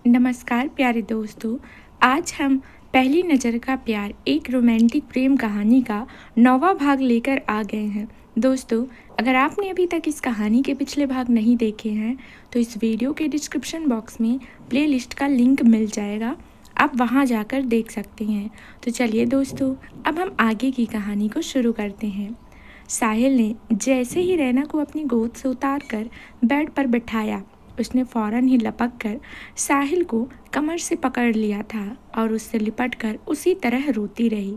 नमस्कार प्यारे दोस्तों। आज हम पहली नज़र का प्यार एक रोमांटिक प्रेम कहानी का 9वां भाग लेकर आ गए हैं। दोस्तों, अगर आपने अभी तक इस कहानी के पिछले भाग नहीं देखे हैं तो इस वीडियो के डिस्क्रिप्शन बॉक्स में प्लेलिस्ट का लिंक मिल जाएगा, आप वहां जाकर देख सकते हैं। तो चलिए दोस्तों, अब हम आगे की कहानी को शुरू करते हैं। साहिल ने जैसे ही रैना को अपनी गोद से उतार कर बेड पर बिठाया, उसने फौरन ही लपक कर साहिल को कमर से पकड़ लिया था और उससे लिपट कर उसी तरह रोती रही।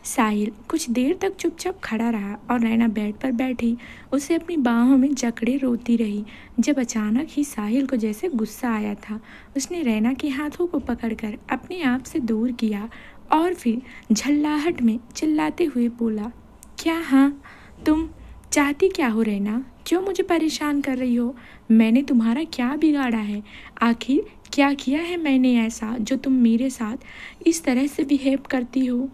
साहिल कुछ देर तक चुपचाप खड़ा रहा और रैना बेड पर बैठी उसे अपनी बाहों में जकड़े रोती रही। जब अचानक ही साहिल को जैसे गुस्सा आया था, उसने रैना के हाथों को पकड़कर अपने आप से दूर किया और फिर झल्लाहट में चिल्लाते हुए बोला, क्या हाँ, तुम चाहती क्या हो रैना? क्यों मुझे परेशान कर रही हो? मैंने तुम्हारा क्या बिगाड़ा है? आखिर क्या किया है मैंने ऐसा जो तुम मेरे साथ इस तरह से बिहेव करती हो?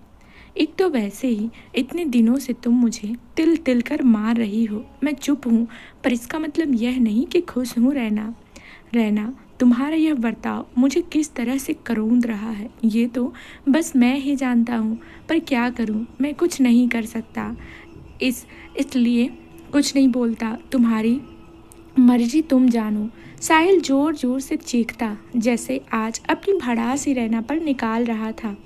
एक तो वैसे ही इतने दिनों से तुम मुझे तिल तिल कर मार रही हो। मैं चुप हूँ, पर इसका मतलब यह नहीं कि खुश हूँ रैना। रैना, तुम्हारा यह बर्ताव मुझे किस तरह से करोंद रहा है ये तो बस मैं ही जानता हूँ, पर क्या करूँ, मैं कुछ नहीं कर सकता। इसलिए कुछ नहीं बोलता, तुम्हारी मर्जी, तुम जानो। साहिल जोर जोर से चीखता, जैसे आज अपनी भड़ास ही रैना पर निकाल रहा था।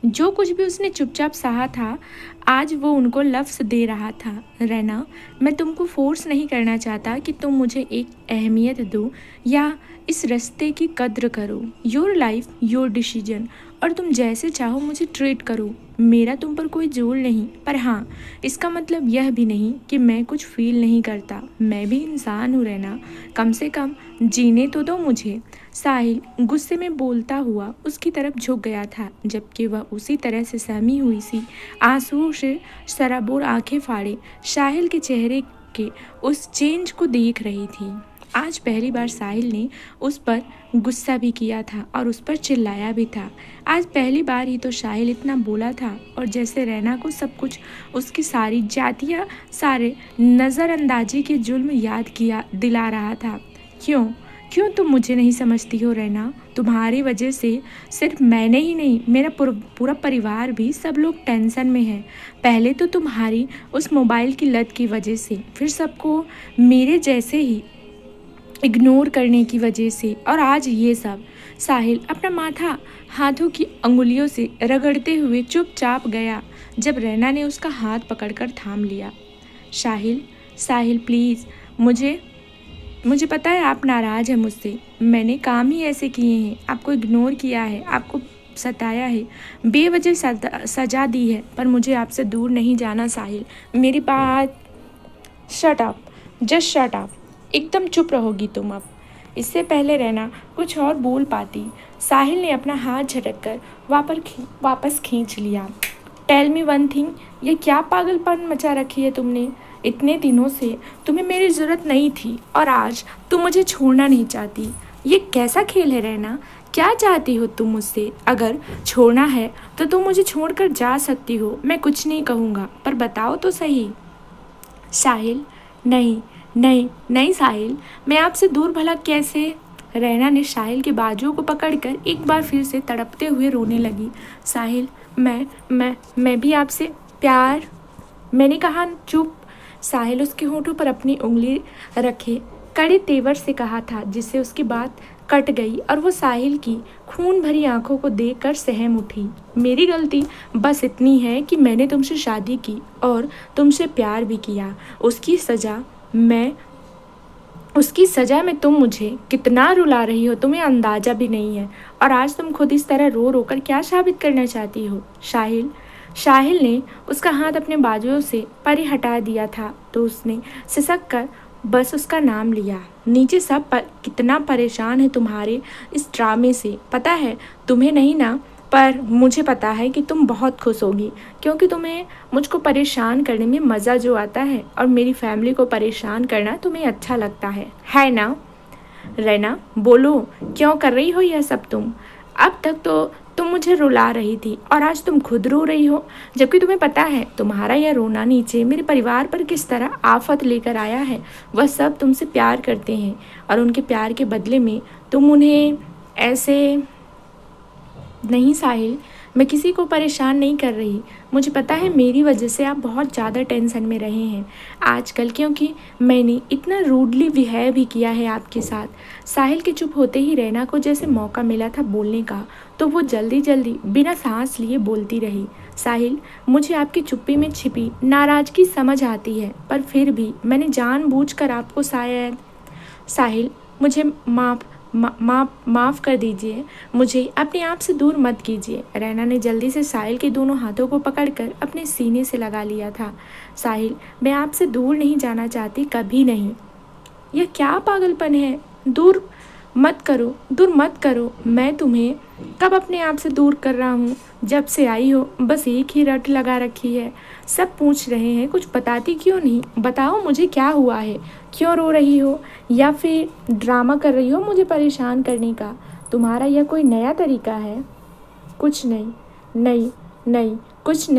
जो कुछ भी उसने चुपचाप सहा था, आज वो उनको लफ्ज़ दे रहा था। रैना, मैं तुमको फोर्स नहीं करना चाहता कि तुम मुझे एक अहमियत दो या इस रास्ते की कद्र करो। योर लाइफ योर डिसीजन, और तुम जैसे चाहो मुझे ट्रीट करो। मेरा तुम पर कोई जोर नहीं, पर हाँ, इसका मतलब यह भी नहीं कि मैं कुछ फील नहीं करता। मैं भी इंसान हूँ रैना, कम से कम जीने तो दो मुझे। साहिल गुस्से में बोलता हुआ उसकी तरफ झुक गया था, जबकि वह उसी तरह से सहमी हुई सी आंसुओं से सराबोर आंखें फाड़े साहिल के चेहरे के उस चेंज को देख रही थी। आज पहली बार साहिल ने उस पर गुस्सा भी किया था और उस पर चिल्लाया भी था। आज पहली बार ही तो साहिल इतना बोला था और जैसे रैना को सब कुछ, उसकी सारी जातियाँ, सारे नज़रअंदाजी के जुल्म याद किया दिला रहा था। क्यों क्यों तुम मुझे नहीं समझती हो रैना? तुम्हारी वजह से सिर्फ मैंने ही नहीं, मेरा पूरा परिवार भी, सब लोग टेंशन में है। पहले तो तुम्हारी उस मोबाइल की लत की वजह से, फिर सबको मेरे जैसे ही इग्नोर करने की वजह से, और आज ये सब। साहिल अपना माथा हाथों की अंगुलियों से रगड़ते हुए चुपचाप गया जब रैना ने उसका हाथ पकड़कर थाम लिया। साहिल, साहिल प्लीज़, मुझे पता है आप नाराज़ हैं मुझसे। मैंने काम ही ऐसे किए हैं, आपको इग्नोर किया है, आपको सताया है, बेवजह सजा दी है, पर मुझे आपसे दूर नहीं जाना साहिल। मेरी बात, shut up, just shut up. एकदम चुप रहोगी तुम अब। इससे पहले रैना कुछ और बोल पाती, साहिल ने अपना हाथ झटक कर वापस खींच लिया। टेल मी वन थिंग, ये क्या पागलपन मचा रखी है तुमने? इतने दिनों से तुम्हें मेरी ज़रूरत नहीं थी और आज तुम मुझे छोड़ना नहीं चाहती। ये कैसा खेल है रैना? क्या चाहती हो तुम मुझसे? अगर छोड़ना है तो तुम मुझे छोड़कर जा सकती हो, मैं कुछ नहीं कहूँगा, पर बताओ तो सही। साहिल, नहीं नहीं नहीं साहिल, मैं आपसे दूर भला कैसे? रैना ने साहिल के बाजुओं को पकड़कर एक बार फिर से तड़पते हुए रोने लगी। साहिल, मैं भी आपसे प्यार, मैंने कहा चुप। साहिल उसके होठों पर अपनी उंगली रखे कड़े तेवर से कहा था, जिससे उसकी बात कट गई और वो साहिल की खून भरी आंखों को देखकर सहम उठी। मेरी गलती बस इतनी है कि मैंने तुमसे शादी की और तुमसे प्यार भी किया। उसकी सज़ा में तुम मुझे कितना रुला रही हो तुम्हें अंदाज़ा भी नहीं है। और आज तुम खुद इस तरह रो रो कर क्या साबित करना चाहती हो? साहिल ने उसका हाथ अपने बाजुओं से परे हटा दिया था तो उसने सिसक कर बस उसका नाम लिया। नीचे सब कितना परेशान है तुम्हारे इस ड्रामे से, पता है तुम्हें नहीं ना, पर मुझे पता है कि तुम बहुत खुश होगी, क्योंकि तुम्हें मुझको परेशान करने में मज़ा जो आता है और मेरी फैमिली को परेशान करना तुम्हें अच्छा लगता है ना? रैना, बोलो, क्यों कर रही हो यह सब तुम? अब तक तो तुम मुझे रुला रही थी और आज तुम खुद रो रही हो, जबकि तुम्हें पता है तुम्हारा यह रोना नीचे मेरे परिवार पर किस तरह आफत लेकर आया है। वह सब तुमसे प्यार करते हैं और उनके प्यार के बदले में तुम उन्हें ऐसे नहीं साहिल, मैं किसी को परेशान नहीं कर रही। मुझे पता है मेरी वजह से आप बहुत ज़्यादा टेंशन में रहे हैं आजकल, क्योंकि मैंने इतना रूडली बिहेव भी किया है आपके साथ। साहिल के चुप होते ही रैना को जैसे मौका मिला था बोलने का, तो वो जल्दी जल्दी बिना सांस लिए बोलती रही। साहिल, मुझे आपकी चुप्पी में छिपी नाराज़गी समझ आती है, पर फिर भी मैंने जानबूझकर आपको शायद साहिल, मुझे माफ़ कर दीजिए। मुझे अपने आप से दूर मत कीजिए। रैना ने जल्दी से साहिल के दोनों हाथों को पकड़कर अपने सीने से लगा लिया था। साहिल, मैं आपसे दूर नहीं जाना चाहती, कभी नहीं। यह क्या पागलपन है? दूर दूर मत करो। मैं तुम्हें कब अपने आप से दूर कर रहा हूँ? जब से आई हो बस एक ही रट लगा रखी है। सब पूछ रहे हैं, कुछ बताती क्यों नहीं? बताओ मुझे क्या हुआ है? क्यों रो रही हो? या फिर ड्रामा कर रही हो मुझे परेशान करने का? तुम्हारा यह कोई नया तरीका है? कुछ नहीं, नहीं, नहीं, कुछ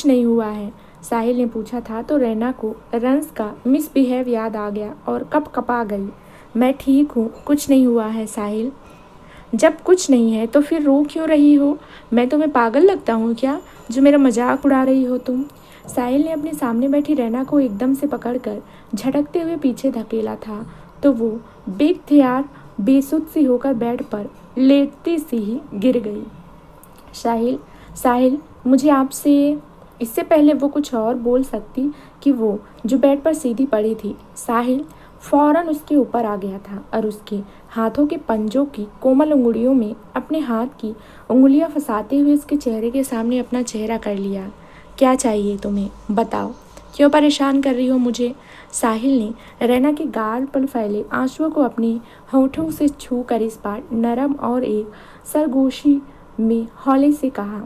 नहीं हुआ है। साहिल ने पूछा था तो रैना को रंस का मिसबिहेव याद आ गया और कपकपा गई। मैं ठीक हूँ, कुछ नहीं हुआ है साहिल। जब कुछ नहीं है तो फिर रो क्यों रही हो? मैं तुम्हें पागल लगता हूँ क्या, जो मेरा मजाक उड़ा रही हो तुम? साहिल ने अपने सामने बैठी रैना को एकदम से पकड़कर झटकते हुए पीछे धकेला था, तो वो बेख्तियार बेसुध सी होकर बेड पर लेटती सी ही गिर गई। साहिल, साहिल, मुझे आपसे इससे पहले वो कुछ और बोल सकती कि वो जो बेड पर सीधी पड़ी थी। साहिल फौरन उसके ऊपर आ गया था और उसके हाथों के पंजों की कोमल उंगलियों में अपने हाथ की उंगलियां फंसाते हुए उसके चेहरे के सामने अपना चेहरा कर लिया। क्या चाहिए तुम्हें? बताओ, क्यों परेशान कर रही हो मुझे? साहिल ने रैना के गाल पर फैले आंसुओं को अपने होठों से छू कर इस बार नरम और एक सरगोशी में हौले से कहा,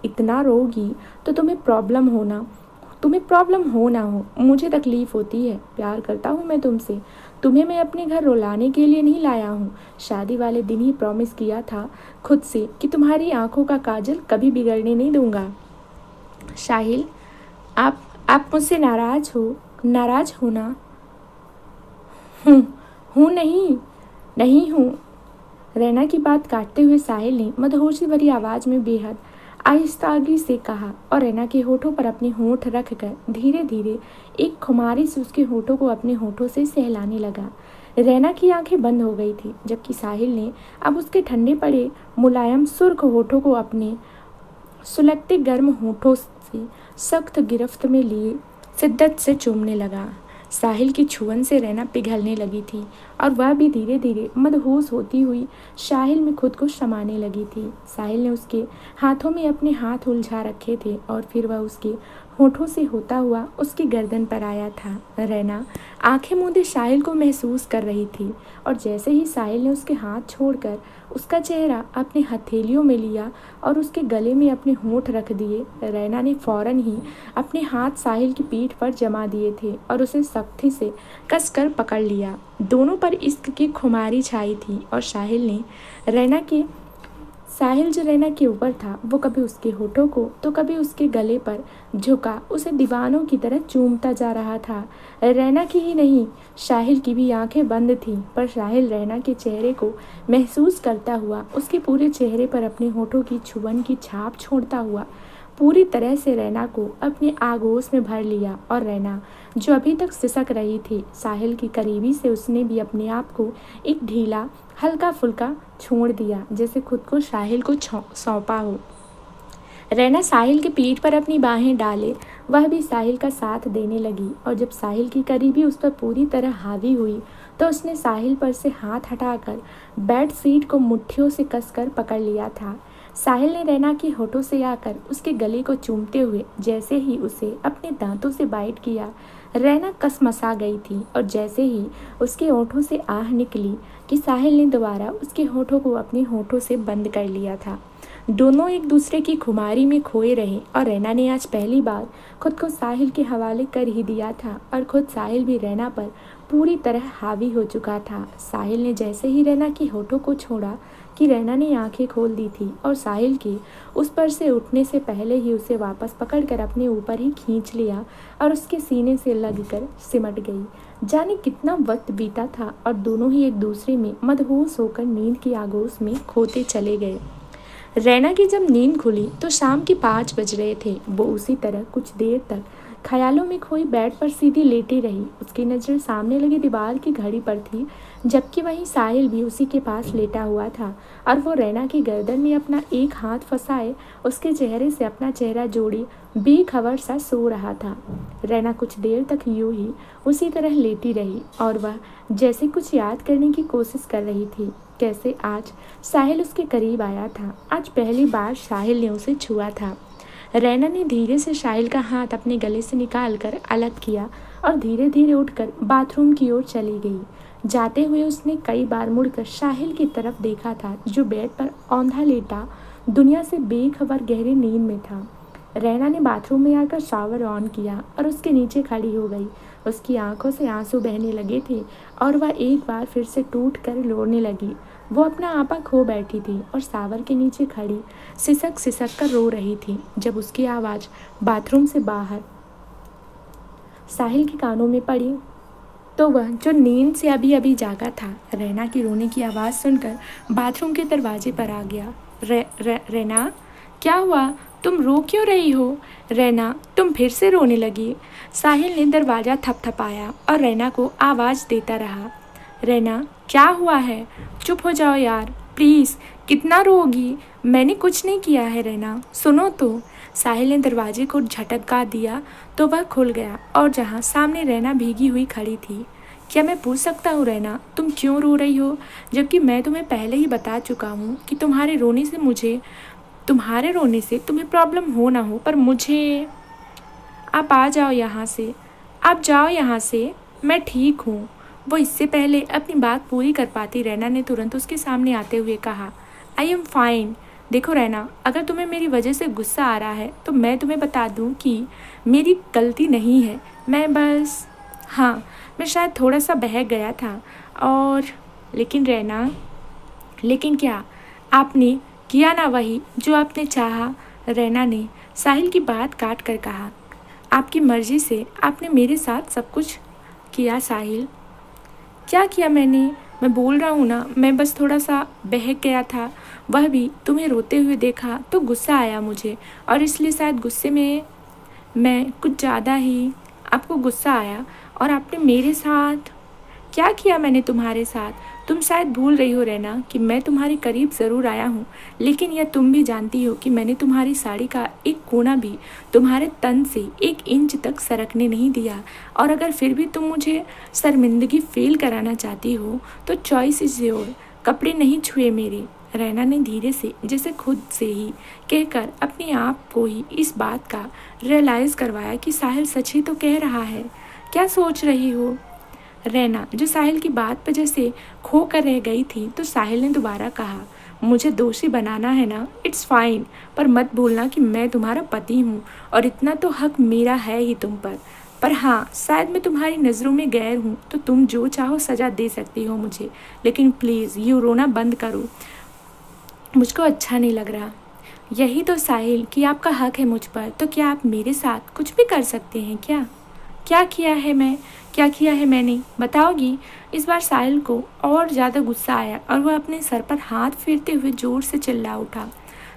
इतना रोगी तो तुम्हें प्रॉब्लम हो ना हो, मुझे तकलीफ होती है। प्यार करता हूँ मैं तुमसे। तुम्हें मैं अपने घर रुलाने के लिए नहीं लाया हूँ। शादी वाले दिन ही प्रॉमिस किया था खुद से कि तुम्हारी आंखों का काजल कभी बिगड़ने नहीं दूंगा। साहिल, आप मुझसे नाराज हो ना? हूँ नहीं हूँ। रैना की बात काटते हुए साहिल ने मदहोशी भरी आवाज़ में बेहद आहिस्तागी से कहा और रैना के होठों पर अपने होंठ रखकर धीरे धीरे एक खुमारी से उसके होठों को अपने होठों से सहलाने लगा। रैना की आंखें बंद हो गई थी, जबकि साहिल ने अब उसके ठंडे पड़े मुलायम सुर्ख होठों को अपने सुलगते गर्म होठों से सख्त गिरफ्त में लिए शिद्दत से चूमने लगा। साहिल की छुअन से रैना पिघलने लगी थी और वह भी धीरे धीरे मदहोश होती हुई साहिल में खुद को समाने लगी थी। साहिल ने उसके हाथों में अपने हाथ उलझा रखे थे और फिर वह उसके होठों से होता हुआ उसकी गर्दन पर आया था। रैना आंखें मूंदे साहिल को महसूस कर रही थी और जैसे ही साहिल ने उसके हाथ छोड़कर उसका चेहरा अपने हथेलियों में लिया और उसके गले में अपने होंठ रख दिए, रैना ने फौरन ही अपने हाथ साहिल की पीठ पर जमा दिए थे और उसे सख्ती से कसकर पकड़ लिया। दोनों पर इश्क की खुमारी छाई थी और साहिल जो रैना के ऊपर था वो कभी उसके होठों को तो कभी उसके गले पर झुका उसे दीवानों की तरह चूमता जा रहा था। रैना की ही नहीं, साहिल की भी आंखें बंद थीं, पर साहिल रैना के चेहरे को महसूस करता हुआ उसके पूरे चेहरे पर अपने होठों की छुअन की छाप छोड़ता हुआ पूरी तरह से रैना को अपने आगोश में भर लिया। और रैना जो अभी तक सिसक रही थी, साहिल की करीबी से उसने भी अपने आप को एक ढीला हल्का फुल्का छोड़ दिया, जैसे खुद को साहिल को सौंपा हो। रैना साहिल के पीठ पर अपनी बाहें डाले वह भी साहिल का साथ देने लगी और जब साहिल की करीबी उस पर पूरी तरह हावी हुई तो उसने साहिल पर से हाथ हटाकर बेड सीट को मुट्ठियों से कसकर पकड़ लिया था। साहिल ने रैना के होठों से आकर उसके गले को चूमते हुए जैसे ही उसे अपने दांतों से बाइट किया, रैना कसमसा गई थी और जैसे ही उसके होठों से आह निकली कि साहिल ने दोबारा उसके होठों को अपने होठों से बंद कर लिया था। दोनों एक दूसरे की खुमारी में खोए रहे और रैना ने आज पहली बार खुद को साहिल के हवाले कर ही दिया था और खुद साहिल भी रैना पर पूरी तरह हावी हो चुका था। साहिल ने जैसे ही रैना के होठों को छोड़ा कि रैना ने आंखें खोल दी थी और साहिल के उस पर से उठने से पहले ही उसे वापस पकड़कर अपने ऊपर ही खींच लिया और उसके सीने से लगकर सिमट गई। जाने कितना वक्त बीता था और दोनों ही एक दूसरे में मदहोश होकर नींद की आगोश में खोते चले गए। रैना की जब नींद खुली तो शाम के 5 बज रहे थे। वो उसी तरह कुछ देर तक ख्यालों में खोई बेड पर सीधी लेटी रही। उसकी नज़र सामने लगी दीवार की घड़ी पर थी, जबकि वहीं साहिल भी उसी के पास लेटा हुआ था और वो रैना की गर्दन में अपना एक हाथ फंसाए उसके चेहरे से अपना चेहरा जोड़ी बेखबर सा सो रहा था। रैना कुछ देर तक यूं ही उसी तरह लेटी रही और वह जैसे कुछ याद करने की कोशिश कर रही थी। कैसे आज साहिल उसके करीब आया था, आज पहली बार साहिल ने उसे छुआ था। रैना ने धीरे से साहिल का हाथ अपने गले से निकालकर अलग किया और धीरे धीरे उठकर बाथरूम की ओर चली गई। जाते हुए उसने कई बार मुड़कर साहिल की तरफ देखा था, जो बेड पर औंधा लेटा दुनिया से बेखबर गहरी नींद में था। रैना ने बाथरूम में आकर शावर ऑन किया और उसके नीचे खड़ी हो गई। उसकी आंखों से आंसू बहने लगे थे और वह एक बार फिर से टूट कर रोने लगी। वो अपना आपा खो बैठी थी और शावर के नीचे खड़ी सिसक सिसक कर रो रही थी। जब उसकी आवाज़ बाथरूम से बाहर साहिल के कानों में पड़ी तो वह, जो नींद से अभी अभी जागा था, रैना की रोने की आवाज़ सुनकर बाथरूम के दरवाजे पर आ गया। रैना, क्या हुआ? तुम रो क्यों रही हो? रैना, तुम फिर से रोने लगी। साहिल ने दरवाज़ा थपथपाया और रैना को आवाज़ देता रहा। रैना, क्या हुआ है? चुप हो जाओ यार, प्लीज़। कितना रोगी? मैंने कुछ नहीं किया है रैना, सुनो तो। साहिल ने दरवाजे को झटका दिया तो वह खुल गया और जहाँ सामने रैना भीगी हुई खड़ी थी। क्या मैं पूछ सकता हूँ रैना, तुम क्यों रो रही हो? जबकि मैं तुम्हें पहले ही बता चुका हूँ कि तुम्हारे रोने से तुम्हें प्रॉब्लम हो ना हो, पर मुझे। आप आ जाओ यहाँ से, आप जाओ यहाँ से, मैं ठीक हूँ। वो इससे पहले अपनी बात पूरी कर पाती, रैना ने तुरंत उसके सामने आते हुए कहा, आई एम फाइन। देखो रैना, अगर तुम्हें मेरी वजह से गुस्सा आ रहा है तो मैं तुम्हें बता दूं कि मेरी गलती नहीं है। मैं शायद थोड़ा सा बहक गया था और लेकिन रैना, लेकिन क्या? आपने किया ना वही जो आपने चाहा। रैना ने साहिल की बात काट कर कहा, आपकी मर्जी से आपने मेरे साथ सब कुछ किया। साहिल, क्या किया मैंने? मैं बोल रहा हूँ ना, मैं बस थोड़ा सा बहक गया था। वह भी तुम्हें रोते हुए देखा तो गुस्सा आया मुझे और इसलिए शायद गुस्से में मैं कुछ ज़्यादा ही आपको गुस्सा आया और आपने मेरे साथ क्या किया? मैंने तुम्हारे साथ, तुम शायद भूल रही हो रैना कि मैं तुम्हारे करीब ज़रूर आया हूँ, लेकिन यह तुम भी जानती हो कि मैंने तुम्हारी साड़ी का एक कोना भी तुम्हारे तन से 1 इंच तक सरकने नहीं दिया। और अगर फिर भी तुम मुझे शर्मिंदगी फील कराना चाहती हो तो चॉइस इज़ योर। कपड़े नहीं छुए मेरे। रैना ने धीरे से, जैसे खुद से ही कहकर अपने आप को ही इस बात का रियलाइज़ करवाया कि साहिल सच ही तो कह रहा है। क्या सोच रही हो? रैना, जो साहिल की बात पर जैसे खो कर रह गई थी, तो साहिल ने दोबारा कहा, मुझे दोषी बनाना है ना, इट्स फाइन, पर मत भूलना कि मैं तुम्हारा पति हूँ और इतना तो हक मेरा है ही तुम पर हाँ, शायद मैं तुम्हारी नज़रों में गैर हूँ तो तुम जो चाहो सज़ा दे सकती हो मुझे, लेकिन प्लीज़ यू रोना बंद करो, मुझको अच्छा नहीं लग रहा। यही तो साहिल कि आपका हक है मुझ पर, तो क्या आप मेरे साथ कुछ भी कर सकते हैं क्या? क्या किया है मैंने, बताओगी? इस बार साहिल को और ज़्यादा गुस्सा आया और वह अपने सर पर हाथ फेरते हुए ज़ोर से चिल्ला उठा।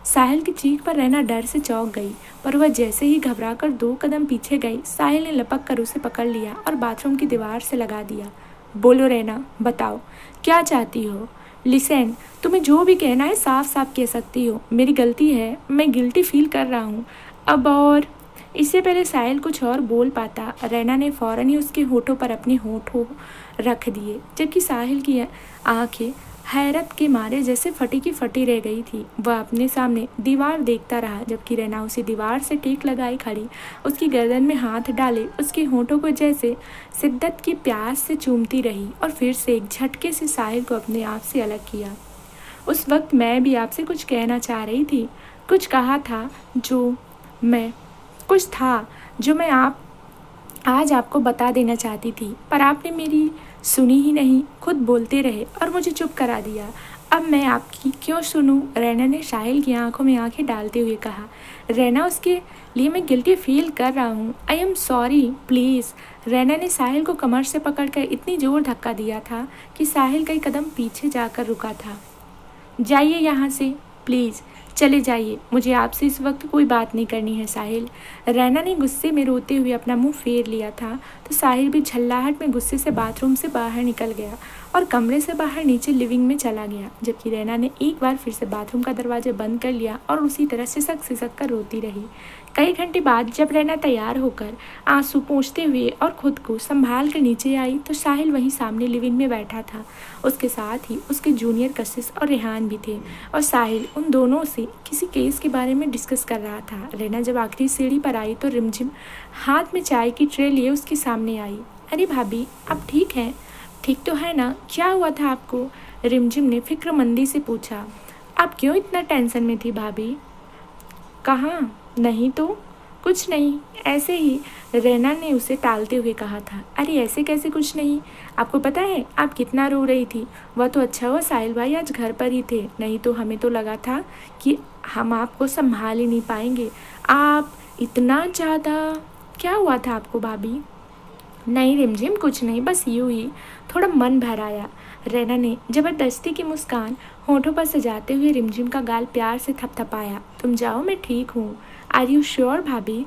साहिल की चीख पर रैना डर से चौंक गई, पर वह जैसे ही घबराकर 2 कदम पीछे गई, साहिल ने लपक कर उसे पकड़ लिया और बाथरूम की दीवार से लगा दिया। बोलो रैना, बताओ क्या चाहती हो? लिसन, तुम्हें जो भी कहना है साफ साफ कह सकती हो। मेरी गलती है, मैं गिल्टी फील कर रहा हूँ अब। और इससे पहले साहिल कुछ और बोल पाता, रैना ने फ़ौरन ही उसके होठों पर अपने होठों रख दिए, जबकि साहिल की आंखें हैरत के मारे जैसे फटी की फटी रह गई थी। वह अपने सामने दीवार देखता रहा, जबकि रैना उसी दीवार से टेक लगाई खड़ी उसकी गर्दन में हाथ डाले उसके होठों को जैसे शिद्दत की प्यास से चूमती रही और फिर से एक झटके से साहिल को अपने आप से अलग किया। उस वक्त मैं भी आपसे कुछ कहना चाह रही थी, कुछ कहा था जो मैं आज आपको बता देना चाहती थी, पर आपने मेरी सुनी ही नहीं, खुद बोलते रहे और मुझे चुप करा दिया। अब मैं आपकी क्यों सुनूं? रैना ने साहिल की आंखों में आंखें डालते हुए कहा। रैना, उसके लिए मैं गिल्टी फील कर रहा हूँ। I am sorry, please. Raina ने साहिल को कमर से पकड़कर इतनी जोर धक्का दिया था कि साहिल कई कदम पीछे जाकर रुका था। जाइए यहाँ से, प्लीज़ चले जाइए, मुझे आपसे इस वक्त कोई बात नहीं करनी है साहिल। रैना ने गुस्से में रोते हुए अपना मुंह फेर लिया था तो साहिल भी झल्लाहट में गुस्से से बाथरूम से बाहर निकल गया और कमरे से बाहर नीचे लिविंग में चला गया, जबकि रैना ने एक बार फिर से बाथरूम का दरवाजा बंद कर लिया और उसी तरह सिसक सिसक कर रोती रही। कई घंटे बाद जब रैना तैयार होकर आंसू पोंछते हुए और खुद को संभाल कर नीचे आई तो साहिल वहीं सामने लिविंग में बैठा था। उसके साथ ही उसके जूनियर कशिश और रेहान भी थे और साहिल उन दोनों से किसी केस के बारे में डिस्कस कर रहा था। रैना जब आखिरी सीढ़ी पर आई तो रिमझिम हाथ में चाय की ट्रे लिए उसके सामने आई। अरे भाभी, आप ठीक हैं? ठीक तो है ना? क्या हुआ था आपको? रिमझिम ने फिक्रमंदी से पूछा। आप क्यों इतना टेंशन में थी भाभी? कहाँ? नहीं तो कुछ नहीं, ऐसे ही, रैना ने उसे टालते हुए कहा था। अरे ऐसे कैसे कुछ नहीं? आपको पता है आप कितना रो रही थी? वह तो अच्छा हुआ साहिल भाई आज घर पर ही थे, नहीं तो हमें तो लगा था कि हम आपको संभाल ही नहीं पाएंगे। आप इतना ज़्यादा। क्या हुआ था आपको भाभी? नहीं रिमझिम, कुछ नहीं, बस यूं ही थोड़ा मन भर आया। रैना ने जबरदस्ती की मुस्कान होठों पर सजाते हुए रिमझिम का गाल प्यार से थपथपाया। तुम जाओ, मैं ठीक हूँ। आर यू श्योर भाभी?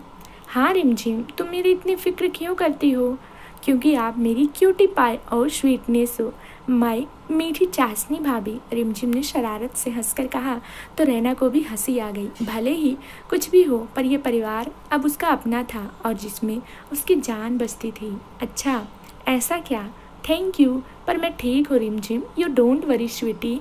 हाँ रिमझिम, तुम मेरी इतनी फिक्र क्यों करती हो? क्योंकि आप मेरी क्यूटी पाई और स्वीटनेस हो, माई मीठी चाशनी भाभी। रिमझिम ने शरारत से हंसकर कहा तो रैना को भी हंसी आ गई। भले ही कुछ भी हो पर यह परिवार अब उसका अपना था और जिसमें उसकी जान बसती थी। अच्छा ऐसा क्या? थैंक यू, पर मैं ठीक हूँ रिमझिम, यू डोंट वरी स्वीटी।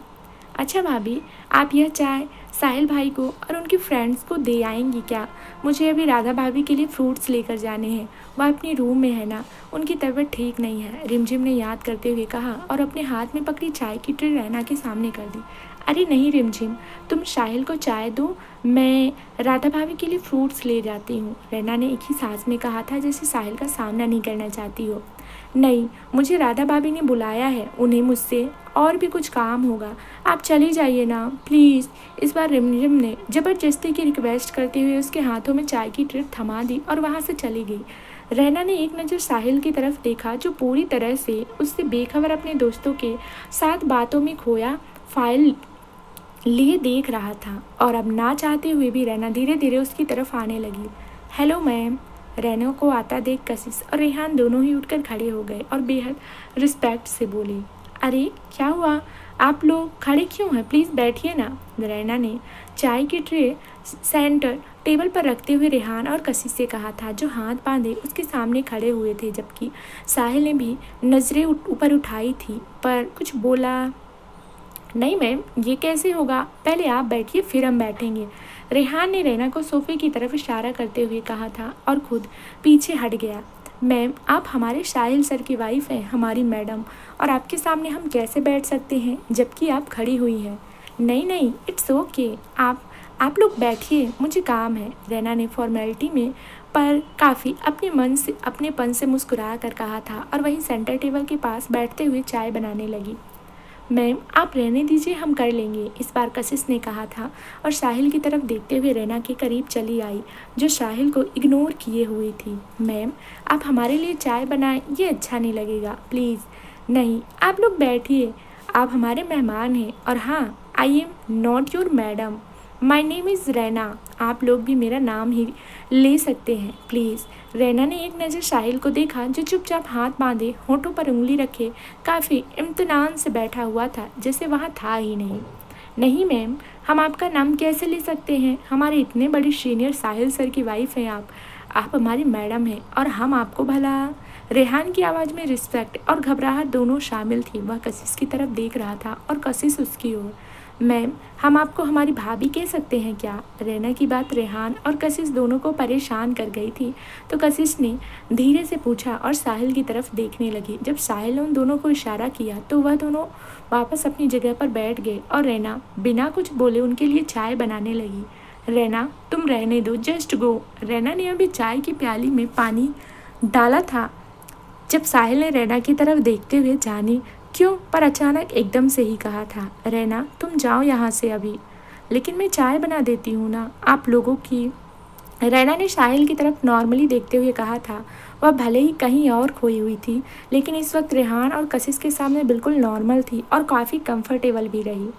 अच्छा भाभी, आप यह चाय साहिल भाई को और उनकी फ्रेंड्स को दे आएंगी क्या? मुझे अभी राधा भाभी के लिए फ्रूट्स लेकर जाने हैं, वह अपनी रूम में है ना, उनकी तबीयत ठीक नहीं है। रिमझिम ने याद करते हुए कहा और अपने हाथ में पकड़ी चाय की ट्रे रैना के सामने कर दी। अरे नहीं रिमझिम, तुम साहिल को चाय दो, मैं राधा भाभी के लिए फ्रूट्स ले जाती हूँ। रैना ने एक ही सांस में कहा था जैसे साहिल का सामना नहीं करना चाहती हो। नहीं, मुझे राधा भाभी ने बुलाया है, उन्हें मुझसे और भी कुछ काम होगा, आप चली जाइए ना प्लीज़। इस बार रिमझिम ने ज़बरदस्ती की रिक्वेस्ट करते हुए उसके हाथों में चाय की ट्रे थमा दी और वहाँ से चली गई। रैना ने एक नज़र साहिल की तरफ देखा जो पूरी तरह से उससे बेखबर अपने दोस्तों के साथ बातों में खोया फाइल लिए देख रहा था और अब ना चाहते हुए भी रैना धीरे धीरे उसकी तरफ आने लगी। Hello ma'am. रैना को आता देख कशिश और रेहान दोनों ही उठकर खड़े हो गए और बेहद रिस्पेक्ट से बोली। अरे क्या हुआ, आप लोग खड़े क्यों हैं? प्लीज़ बैठिए ना। रैना ने चाय की ट्रे सेंटर टेबल पर रखते हुए रेहान और कशिश से कहा था जो हाथ बांधे उसके सामने खड़े हुए थे, जबकि साहिल ने भी नज़रें ऊपर उठाई थी पर कुछ बोला नहीं। मैम ये कैसे होगा, पहले आप बैठिए फिर हम बैठेंगे। रेहान ने रैना को सोफे की तरफ इशारा करते हुए कहा था और खुद पीछे हट गया। मैम आप हमारे साहिल सर की वाइफ हैं, हमारी मैडम, और आपके सामने हम कैसे बैठ सकते हैं जबकि आप खड़ी हुई हैं? नहीं नहीं, इट्स ओके, आप लोग बैठिए, मुझे काम है। रैना ने फॉर्मेलिटी में पर काफ़ी अपनेपन से मुस्कुरा कर कहा था और वहीं सेंटर टेबल के पास बैठते हुए चाय बनाने लगी। मैम आप रहने दीजिए, हम कर लेंगे, इस बार कशिश ने कहा था और साहिल की तरफ देखते हुए रैना के करीब चली आई जो साहिल को इग्नोर किए हुई थी। मैम आप हमारे लिए चाय बनाएं, ये अच्छा नहीं लगेगा, प्लीज़। नहीं, आप लोग बैठिए, आप हमारे मेहमान हैं और हाँ, I am not your madam, my name is Raina, आप लोग भी मेरा नाम ही ले सकते हैं प्लीज़। रैना ने एक नज़र साहिल को देखा जो चुपचाप हाथ बांधे होठों पर उंगली रखे काफ़ी इम्तिनान से बैठा हुआ था, जैसे वहाँ था ही नहीं। नहीं मैम, हम आपका नाम कैसे ले सकते हैं, हमारे इतने बड़े सीनियर साहिल सर की वाइफ हैं आप हमारी मैडम हैं और हम आपको भला। रेहान की आवाज़ में रिस्पेक्ट और घबराहट दोनों शामिल थी। वह कशिश की तरफ देख रहा था और कशिश उसकी ओर। मैम हम आपको हमारी भाभी कह सकते हैं क्या? रैना की बात रेहान और कशिश दोनों को परेशान कर गई थी तो कशिश ने धीरे से पूछा और साहिल की तरफ देखने लगी। जब साहिल ने उन दोनों को इशारा किया तो वह दोनों वापस अपनी जगह पर बैठ गए और रैना बिना कुछ बोले उनके लिए चाय बनाने लगी। रैना तुम रहने दो, जस्ट गो। रैना ने अभी चाय की प्याली में पानी डाला था जब साहिल ने रैना की तरफ देखते हुए जाने क्यों? पर अचानक एकदम से ही कहा था, रैना तुम जाओ यहाँ से अभी। लेकिन मैं चाय बना देती हूँ ना, आप लोगों की। रैना ने साहिल की तरफ नॉर्मली देखते हुए कहा था। वह भले ही कहीं और खोई हुई थी, लेकिन इस वक्त रेहान और कशिश के सामने बिल्कुल नॉर्मल थी और काफ़ी कंफर्टेबल भी रही।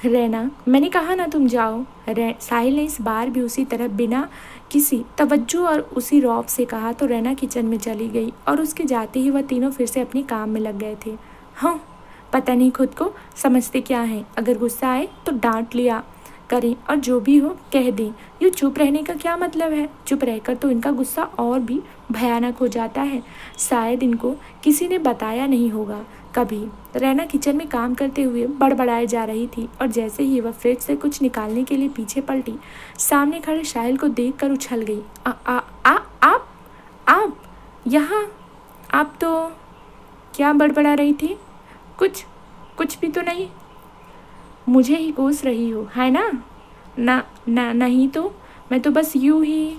रैना, मैंने कहा ना तुम जाओ। साहिल ने इस बार भी उसी तरह बिना किसी तवज्जो और उसी रौब से कहा तो रैना किचन में चली गई और उसके जाते ही वह तीनों फिर से अपने काम में लग गए थे। हाँ, पता नहीं खुद को समझते क्या हैं। अगर गुस्सा आए तो डांट लिया करें और जो भी हो कह दें। यूँ चुप रहने का क्या मतलब है? चुप रहकर तो इनका गुस्सा और भी भयानक हो जाता है। शायद इनको किसी ने बताया नहीं होगा कभी। रैना किचन में काम करते हुए बड़बड़ाए जा रही थी और जैसे ही वह फ्रिज से कुछ निकालने के लिए पीछे पलटी, सामने खड़े साहिल को देखकर उछल गई। आ, आ, आ, आप यहाँ? आप तो क्या बड़बड़ा रही थी? कुछ भी तो नहीं। मुझे ही कोस रही हो, है ना? ना ना नहीं तो मैं तो बस यूं ही।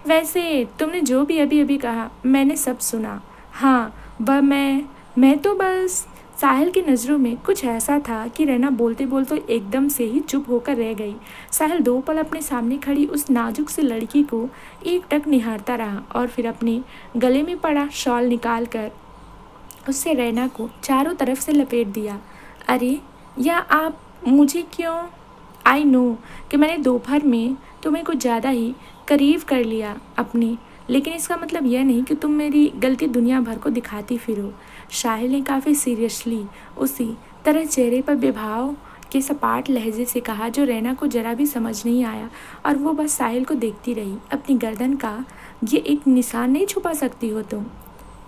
वैसे तुमने जो भी अभी अभी कहा मैंने सब सुना। हाँ, वह मैं तो बस। साहिल की नज़रों में कुछ ऐसा था कि रैना बोलते बोलते एकदम से ही चुप होकर रह गई। साहिल 2 पल अपने सामने खड़ी उस नाजुक सी लड़की को एकटक निहारता रहा और फिर अपने गले में पड़ा शॉल निकाल कर उससे रैना को चारों तरफ से लपेट दिया। अरे या आप मुझे क्यों? आई नो कि मैंने दोपहर में तुम्हें कुछ ज़्यादा ही करीब कर लिया अपनी, लेकिन इसका मतलब यह नहीं कि तुम मेरी गलती दुनिया भर को दिखाती फिरो। साहिल ने काफ़ी सीरियसली उसी तरह चेहरे पर बेभाव के सपाट लहजे से कहा जो रैना को जरा भी समझ नहीं आया और वो बस साहिल को देखती रही। अपनी गर्दन का ये एक निशान नहीं छुपा सकती हो तुम?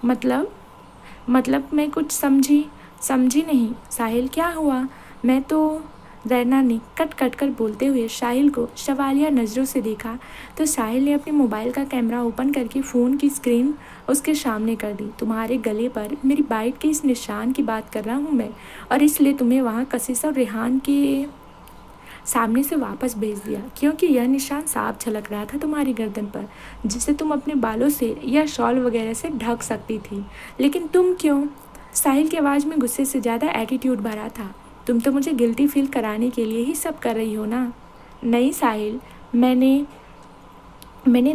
मतलब मैं कुछ समझी नहीं। साहिल क्या हुआ? मैं तो। रैना ने कट कर बोलते हुए साहिल को सवालिया नज़रों से देखा तो साहिल ने अपने मोबाइल का कैमरा ओपन करके फ़ोन की स्क्रीन उसके सामने कर दी। तुम्हारे गले पर मेरी बाइट के इस निशान की बात कर रहा हूँ मैं, और इसलिए तुम्हें वहाँ कशिश और रेहान के सामने से वापस भेज दिया क्योंकि यह निशान साफ झलक रहा था तुम्हारी गर्दन पर, जिसे तुम अपने बालों से या शॉल वगैरह से ढक सकती थी। लेकिन तुम क्यों? साहिल की आवाज़ में गुस्से से ज़्यादा एटीट्यूड भरा था। तुम तो मुझे गिल्टी फील कराने के लिए ही सब कर रही हो ना? नहीं साहिल, मैंने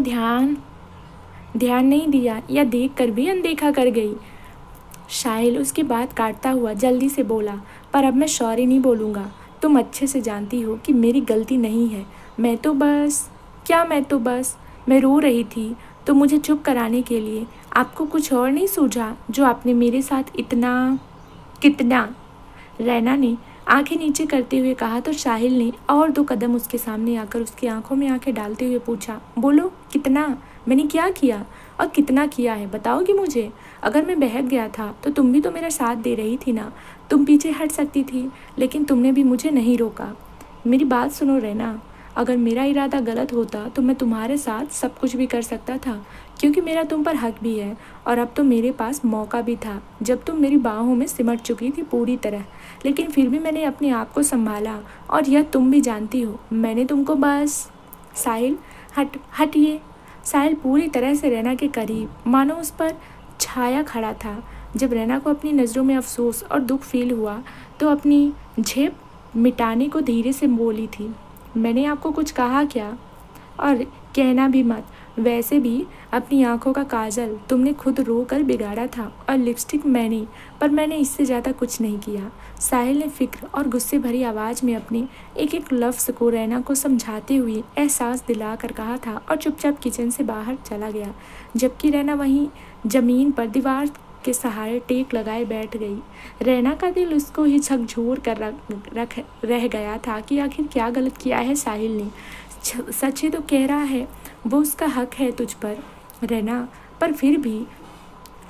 ध्यान नहीं दिया या देख कर भी अनदेखा कर गई। साहिल उसकी बात काटता हुआ जल्दी से बोला, पर अब मैं सॉरी नहीं बोलूँगा। तुम अच्छे से जानती हो कि मेरी गलती नहीं है। मैं तो बस मैं रो रही थी तो मुझे चुप कराने के लिए आपको कुछ और नहीं सूझा जो आपने मेरे साथ कितना। रैना ने आंखें नीचे करते हुए कहा तो साहिल ने और 2 कदम उसके सामने आकर उसकी आंखों में आंखें डालते हुए पूछा, बोलो कितना? मैंने क्या किया और कितना किया है बताओगी मुझे? अगर मैं बहक गया था तो तुम भी तो मेरा साथ दे रही थी ना। तुम पीछे हट सकती थी, लेकिन तुमने भी मुझे नहीं रोका। मेरी बात सुनो रैना, अगर मेरा इरादा गलत होता तो मैं तुम्हारे साथ सब कुछ भी कर सकता था, क्योंकि मेरा तुम पर हक भी है और अब तो मेरे पास मौका भी था जब तुम मेरी बाहों में सिमट चुकी थी पूरी तरह। लेकिन फिर भी मैंने अपने आप को संभाला और यह तुम भी जानती हो। मैंने तुमको बस। साहिल हटिए। साहिल पूरी तरह से रैना के करीब, मानो उस पर छाया खड़ा था। जब रैना को अपनी नज़रों में अफसोस और दुख फील हुआ तो अपनी झेप मिटाने को धीरे से बोली थी, मैंने आपको कुछ कहा क्या? और कहना भी मत। वैसे भी अपनी आंखों का काजल तुमने खुद रो कर बिगाड़ा था और लिपस्टिक मैंने, पर मैंने इससे ज़्यादा कुछ नहीं किया। साहिल ने फिक्र और गुस्से भरी आवाज़ में अपने एक एक लफ्ज़ को रैना को समझाते हुए एहसास दिला कर कहा था और चुपचाप किचन से बाहर चला गया, जबकि रैना वहीं ज़मीन पर दीवार के सहारे टेक लगाए बैठ गई। रैना का दिल उसको ही झकझोर कर रह गया था कि आखिर क्या गलत किया है साहिल ने। सच ही तो कह रहा है, वो उसका हक है तुझ पर रैना, पर फिर भी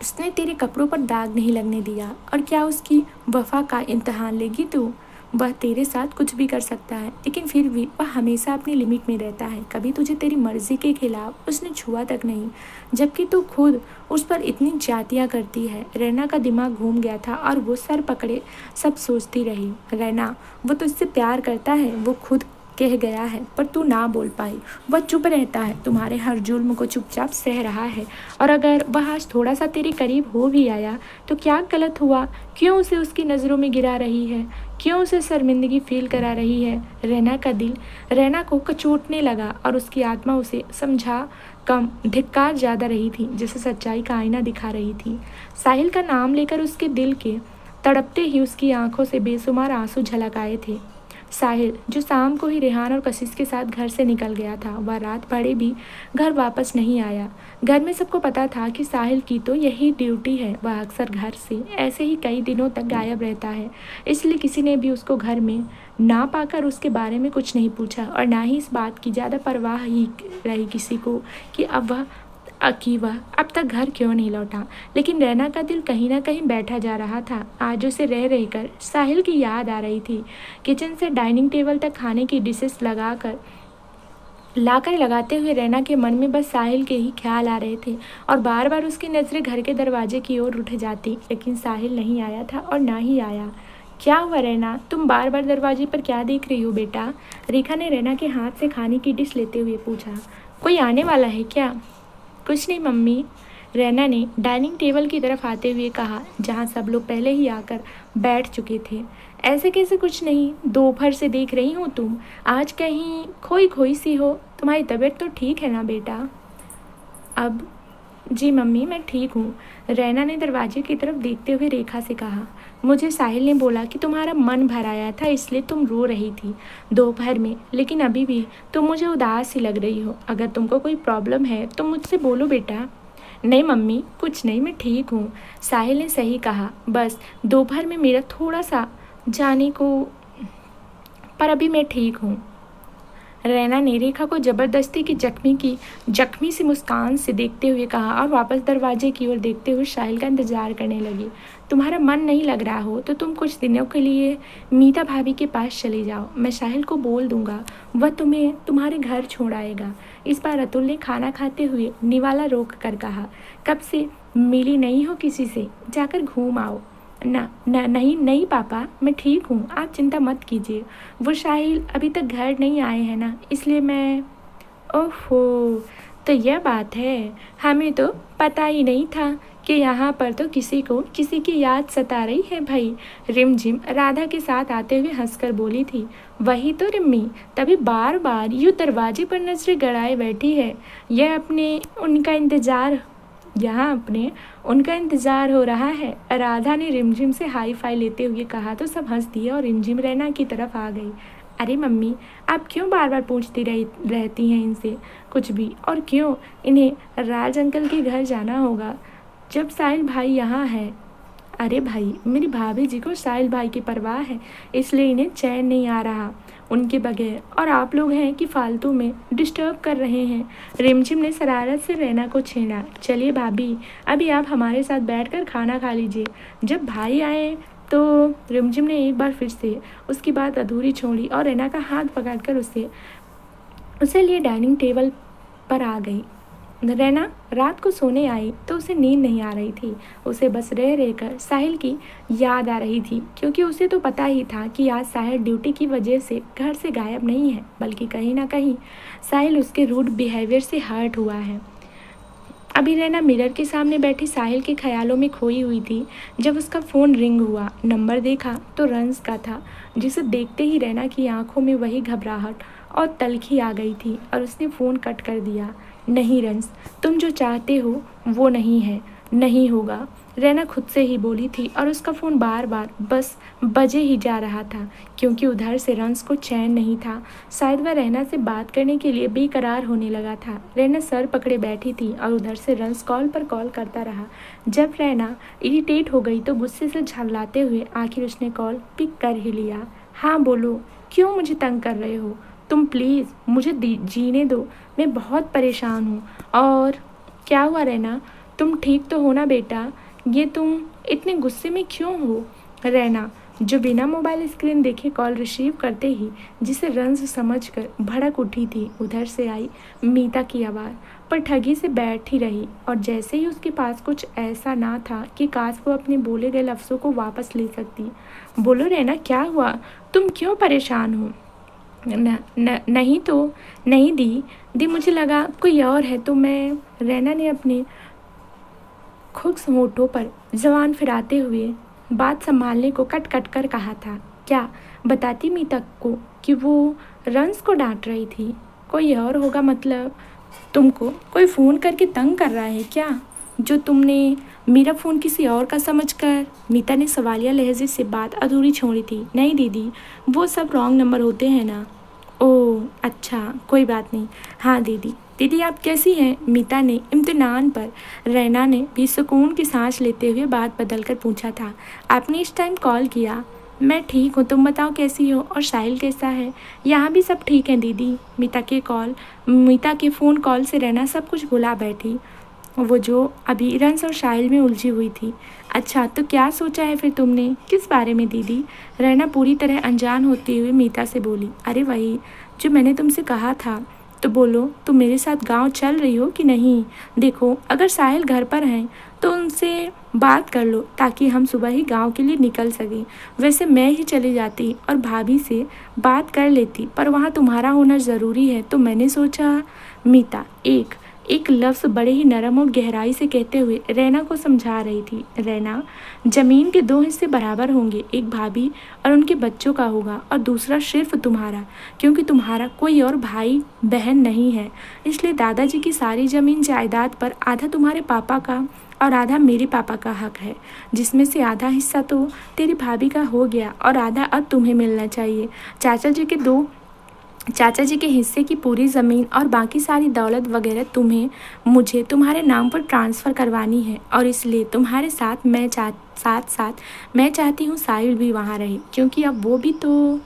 उसने तेरे कपड़ों पर दाग नहीं लगने दिया। और क्या उसकी वफा का इम्तहान लेगी तू? वह तेरे साथ कुछ भी कर सकता है, लेकिन फिर भी वह हमेशा अपनी लिमिट में रहता है। कभी तुझे तेरी मर्जी के खिलाफ उसने छुआ तक नहीं, जबकि तू खुद उस पर इतनी जातियाँ करती है। रैना का दिमाग घूम गया था और वो सर पकड़े सब सोचती रही। रैना, वो तुझसे प्यार करता है, वो खुद कह गया है पर तू ना बोल पाई। वह चुप रहता है, तुम्हारे हर जुल्म को चुपचाप सह रहा है। और अगर वह आज थोड़ा सा तेरे करीब हो भी आया तो क्या गलत हुआ? क्यों उसे उसकी नज़रों में गिरा रही है? क्यों उसे शर्मिंदगी फील करा रही है? रैना का दिल रैना को कचोटने लगा और उसकी आत्मा उसे समझा कम धिक्कार ज़्यादा रही थी, जैसे सच्चाई का आईना दिखा रही थी। साहिल का नाम लेकर उसके दिल के तड़पते ही उसकी आंखों से बेशुमार आंसू झलक आए थे। साहिल जो शाम को ही रेहान और कशिश के साथ घर से निकल गया था, वह रात भरे भी घर वापस नहीं आया। घर में सबको पता था कि साहिल की तो यही ड्यूटी है, वह अक्सर घर से ऐसे ही कई दिनों तक गायब रहता है। इसलिए किसी ने भी उसको घर में ना पाकर उसके बारे में कुछ नहीं पूछा और ना ही इस बात की ज़्यादा परवाह ही रही किसी को कि वह अब तक घर क्यों नहीं लौटा। लेकिन रैना का दिल कहीं ना कहीं बैठा जा रहा था। आज उसे रह रहकर साहिल की याद आ रही थी। किचन से डाइनिंग टेबल तक खाने की डिशेस लाकर लगाते हुए रैना के मन में बस साहिल के ही ख्याल आ रहे थे और बार बार उसकी नज़रें घर के दरवाजे की ओर उठ जाती, लेकिन साहिल नहीं आया था और ना ही आया। क्या हुआ रैना, तुम बार बार दरवाजे पर क्या देख रही हो बेटा? रेखा ने रैना के हाथ से खाने की डिश लेते हुए पूछा। कोई आने वाला है क्या? कुछ नहीं मम्मी, रैना ने डाइनिंग टेबल की तरफ आते हुए कहा, जहाँ सब लोग पहले ही आकर बैठ चुके थे। ऐसे कैसे कुछ नहीं, दोपहर से देख रही हूँ तुम आज कहीं खोई खोई सी हो। तुम्हारी तबीयत तो ठीक है ना बेटा? अब जी मम्मी मैं ठीक हूँ, रैना ने दरवाजे की तरफ देखते हुए रेखा से कहा। मुझे साहिल ने बोला कि तुम्हारा मन भर आया था इसलिए तुम रो रही थी दोपहर में, लेकिन अभी भी तुम मुझे उदास सी लग रही हो। अगर तुमको कोई प्रॉब्लम है तो मुझसे बोलो बेटा। नहीं मम्मी कुछ नहीं, मैं ठीक हूँ, साहिल ने सही कहा। बस दोपहर में मेरा थोड़ा सा जाने को, पर अभी मैं ठीक हूँ। रैना ने रेखा को जबरदस्ती की जख्मी सी मुस्कान से देखते हुए कहा और वापस दरवाजे की ओर देखते हुए साहिल का इंतजार करने लगी। तुम्हारा मन नहीं लग रहा हो तो तुम कुछ दिनों के लिए मीता भाभी के पास चले जाओ, मैं साहिल को बोल दूंगा, वह तुम्हें तुम्हारे घर छोड़ आएगा। इस बार अतुल ने खाना खाते हुए निवाला रोक कर कहा। कब से मिली नहीं हो किसी से, जाकर घूम आओ। नहीं नहीं पापा मैं ठीक हूँ, आप चिंता मत कीजिए। वो साहिल अभी तक घर नहीं आए हैं ना, इसलिए मैं। ओहो, तो यह बात है, हमें तो पता ही नहीं था कि यहाँ पर तो किसी की याद सता रही है भाई। रिमझिम राधा के साथ आते हुए हंसकर बोली थी। वही तो रिम्मी, तभी बार बार यूँ दरवाजे पर नजरें गड़ाए बैठी है। यह अपने उनका इंतजार हो रहा है। राधा ने रिमझिम से हाई फाई लेते हुए कहा तो सब हंस दिए और रिमझिम रैना की तरफ आ गई। अरे मम्मी, आप क्यों बार बार पूछती रहती हैं इनसे कुछ भी, और क्यों इन्हें राज अंकल के घर जाना होगा जब साहिल भाई यहाँ है? अरे भाई, मेरी भाभी जी को साहिल भाई की परवाह है, इसलिए इन्हें चैन नहीं आ रहा उनके बगैर, और आप लोग हैं कि फालतू में डिस्टर्ब कर रहे हैं। रिमझिम ने शरारत से रैना को छेड़ा। चलिए भाभी, अभी आप हमारे साथ बैठकर खाना खा लीजिए, जब भाई आए तो। रिमझिम ने एक बार फिर से उसकी बात अधूरी छोड़ी और रैना का हाथ पकड़कर उसे लिए डाइनिंग टेबल पर आ गई। रैना रात को सोने आई तो उसे नींद नहीं आ रही थी। उसे बस रह रहकर साहिल की याद आ रही थी, क्योंकि उसे तो पता ही था कि आज साहिल ड्यूटी की वजह से घर से गायब नहीं है, बल्कि कहीं ना कहीं साहिल उसके रूड बिहेवियर से हर्ट हुआ है। अभी रैना मिरर के सामने बैठी साहिल के ख्यालों में खोई हुई थी जब उसका फ़ोन रिंग हुआ। नंबर देखा तो रंस का था, जिसे देखते ही रैना की आंखों में वही घबराहट और तलखी आ गई थी और उसने फ़ोन कट कर दिया। नहीं रंस, तुम जो चाहते हो वो नहीं होगा, रैना खुद से ही बोली थी और उसका फ़ोन बार बार बस बजे ही जा रहा था, क्योंकि उधर से रंस को चैन नहीं था। शायद वह रैना से बात करने के लिए बेकरार होने लगा था। रैना सर पकड़े बैठी थी और उधर से रंस कॉल पर कॉल करता रहा। जब रैना इरिटेट हो गई तो गुस्से से झल्लाते हुए आखिर उसने कॉल पिक कर ही लिया। हाँ बोलो, क्यों मुझे तंग कर रहे हो? तुम प्लीज़ मुझे जीने दो, मैं बहुत परेशान हूँ। और क्या हुआ रैना, तुम ठीक तो हो ना बेटा? ये तुम इतने गुस्से में क्यों हो? रैना, जो बिना मोबाइल स्क्रीन देखे कॉल रिसीव करते ही जिसे रंज समझकर भड़क उठी थी, उधर से आई मीता की आवाज़, पर ठगी से बैठी रही और जैसे ही उसके पास कुछ ऐसा ना था कि काश वो अपने बोले गए लफ्ज़ों को वापस ले सकती। बोलो रैना, क्या हुआ? तुम क्यों परेशान हो? नहीं तो नहीं दी मुझे लगा कोई और है तो मैं। रैना ने अपने खुश्क होठों पर जबान फिराते हुए बात संभालने को कट कट कर कहा था। क्या बताती मीता को कि वो रंस को डांट रही थी? कोई और होगा मतलब तुमको कोई फ़ोन करके तंग कर रहा है क्या, जो तुमने मेरा फ़ोन किसी और का समझकर? मीता ने सवालिया लहजे से बात अधूरी छोड़ी थी। नहीं दीदी, वो सब रॉन्ग नंबर होते हैं ना। ओह अच्छा, कोई बात नहीं। हाँ दीदी। दीदी आप कैसी हैं? मीता ने इम्तिनान पर रैना ने भी सुकून की सांस लेते हुए बात बदल कर पूछा था। आपने इस टाइम कॉल किया? मैं ठीक हूँ, तुम बताओ कैसी हो और साहिल कैसा है? यहाँ भी सब ठीक है दीदी। मीता के फ़ोन कॉल से रैना सब कुछ भुला बैठी, वो जो अभी रंस और साहिल में उलझी हुई थी। अच्छा तो क्या सोचा है फिर तुमने? किस बारे में दीदी? रैना पूरी तरह अनजान होते हुए मीता से बोली। अरे वही जो मैंने तुमसे कहा था। तो बोलो, तुम मेरे साथ गांव चल रही हो कि नहीं? देखो अगर साहिल घर पर हैं तो उनसे बात कर लो ताकि हम सुबह ही गांव के लिए निकल सकें। वैसे मैं ही चली जाती और भाभी से बात कर लेती, पर वहाँ तुम्हारा होना ज़रूरी है तो मैंने सोचा। मीता एक एक लफ्ज़ बड़े ही नरम और गहराई से कहते हुए रैना को समझा रही थी। रैना, ज़मीन के दो हिस्से बराबर होंगे, एक भाभी और उनके बच्चों का होगा और दूसरा सिर्फ तुम्हारा, क्योंकि तुम्हारा कोई और भाई बहन नहीं है। इसलिए दादाजी की सारी ज़मीन जायदाद पर आधा तुम्हारे पापा का और आधा मेरे पापा का हक है, जिसमें से आधा हिस्सा तो तेरी भाभी का हो गया और आधा अब तुम्हें मिलना चाहिए। चाचा जी के हिस्से की पूरी ज़मीन और बाकी सारी दौलत वगैरह तुम्हें मुझे तुम्हारे नाम पर ट्रांसफ़र करवानी है, और इसलिए तुम्हारे साथ मैं चाहती हूँ साहिल भी वहाँ रहे, क्योंकि अब वो भी तो।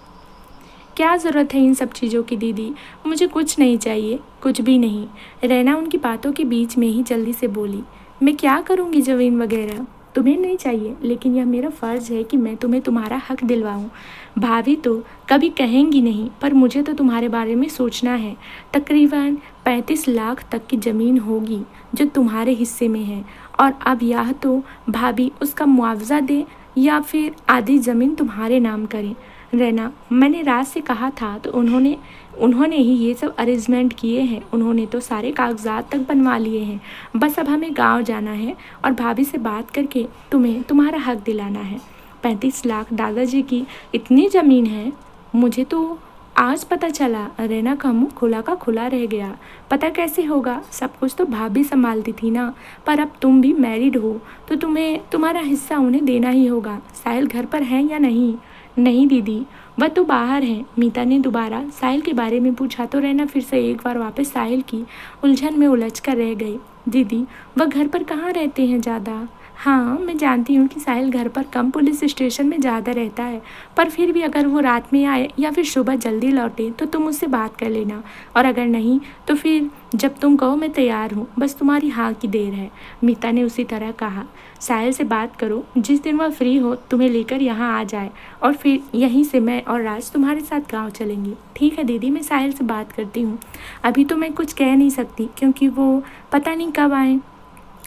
क्या ज़रूरत है इन सब चीज़ों की दीदी? मुझे कुछ नहीं चाहिए, कुछ भी नहीं। रैना उनकी बातों के बीच में ही जल्दी से बोली। मैं क्या करूँगी ज़मीन वगैरह? तुम्हें नहीं चाहिए, लेकिन यह मेरा फ़र्ज़ है कि मैं तुम्हें तुम्हारा हक दिलवाऊँ। भाभी तो कभी कहेंगी नहीं, पर मुझे तो तुम्हारे बारे में सोचना है। तकरीबन 35 लाख तक की ज़मीन होगी जो तुम्हारे हिस्से में है, और अब यह तो भाभी उसका मुआवजा दे या फिर आधी ज़मीन तुम्हारे नाम करें। रैना, मैंने राज से कहा था तो उन्होंने ही ये सब अरेंजमेंट किए हैं। उन्होंने तो सारे कागजात तक बनवा लिए हैं। बस अब हमें गांव जाना है और भाभी से बात करके तुम्हें तुम्हारा हक दिलाना है। 35 लाख दादाजी की इतनी ज़मीन है, मुझे तो आज पता चला। रैना का मुंह खुला का खुला रह गया। पता कैसे होगा? सब कुछ तो भाभी संभालती थी ना, पर अब तुम भी मैरिड हो तो तुम्हें तुम्हारा हिस्सा उन्हें देना ही होगा। साहिल घर पर है या नहीं? नहीं दीदी, वह तो बाहर है। मीता ने दोबारा साहिल के बारे में पूछा तो रैना फिर से एक बार वापस साहिल की उलझन में उलझ कर रह गई। दीदी, वह घर पर कहाँ रहते हैं ज़्यादा? हाँ, मैं जानती हूँ कि साहिल घर पर कम, पुलिस स्टेशन में ज़्यादा रहता है, पर फिर भी अगर वो रात में आए या फिर सुबह जल्दी लौटे तो तुम उससे बात कर लेना, और अगर नहीं तो फिर जब तुम कहो मैं तैयार हूँ, बस तुम्हारी हाँ की देर है। मीता ने उसी तरह कहा। साहिल से बात करो, जिस दिन वह फ्री हो तुम्हें लेकर यहाँ आ जाए, और फिर यहीं से मैं और राज तुम्हारे साथ गाँव चलेंगे। ठीक है दीदी, मैं साहिल से बात करती हूँ। अभी तो मैं कुछ कह नहीं सकती क्योंकि वो पता नहीं कब आए।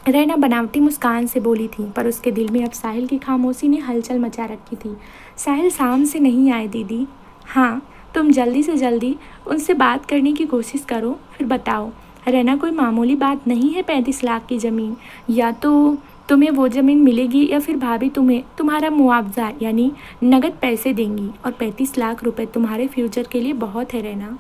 रैना बनावटी मुस्कान से बोली थी, पर उसके दिल में अब साहिल की खामोशी ने हलचल मचा रखी थी। साहिल शाम से नहीं आए दीदी। हाँ, तुम जल्दी से जल्दी उनसे बात करने की कोशिश करो, फिर बताओ। रैना, कोई मामूली बात नहीं है 35 लाख की ज़मीन। या तो तुम्हें वो ज़मीन मिलेगी या फिर भाभी तुम्हें तुम्हारा मुआवजा यानी नगद पैसे देंगी, और 35 लाख रुपए तुम्हारे फ्यूचर के लिए बहुत है रैना।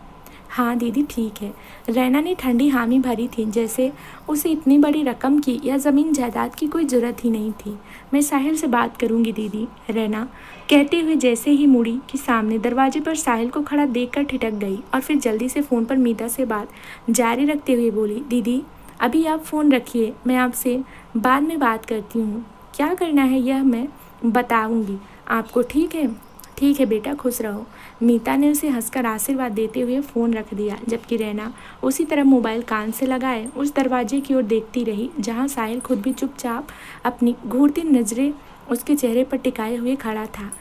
हाँ दीदी ठीक है। रैना ने ठंडी हामी भरी थी, जैसे उसे इतनी बड़ी रकम की या ज़मीन जायदाद की कोई ज़रूरत ही नहीं थी। मैं साहिल से बात करूँगी दीदी। रैना कहते हुए जैसे ही मुड़ी कि सामने दरवाजे पर साहिल को खड़ा देखकर ठिठक गई, और फिर जल्दी से फ़ोन पर मीता से बात जारी रखते हुए बोली। दीदी अभी आप फ़ोन रखिए, मैं आपसे बाद में बात करती हूँ। क्या करना है यह मैं बताऊँगी आपको, ठीक है? ठीक है बेटा, खुश रहो। मीता ने उसे हंसकर आशीर्वाद देते हुए फ़ोन रख दिया, जबकि रैना उसी तरह मोबाइल कान से लगाए उस दरवाजे की ओर देखती रही जहां साहिल खुद भी चुपचाप अपनी घूरती नज़रें उसके चेहरे पर टिकाए हुए खड़ा था।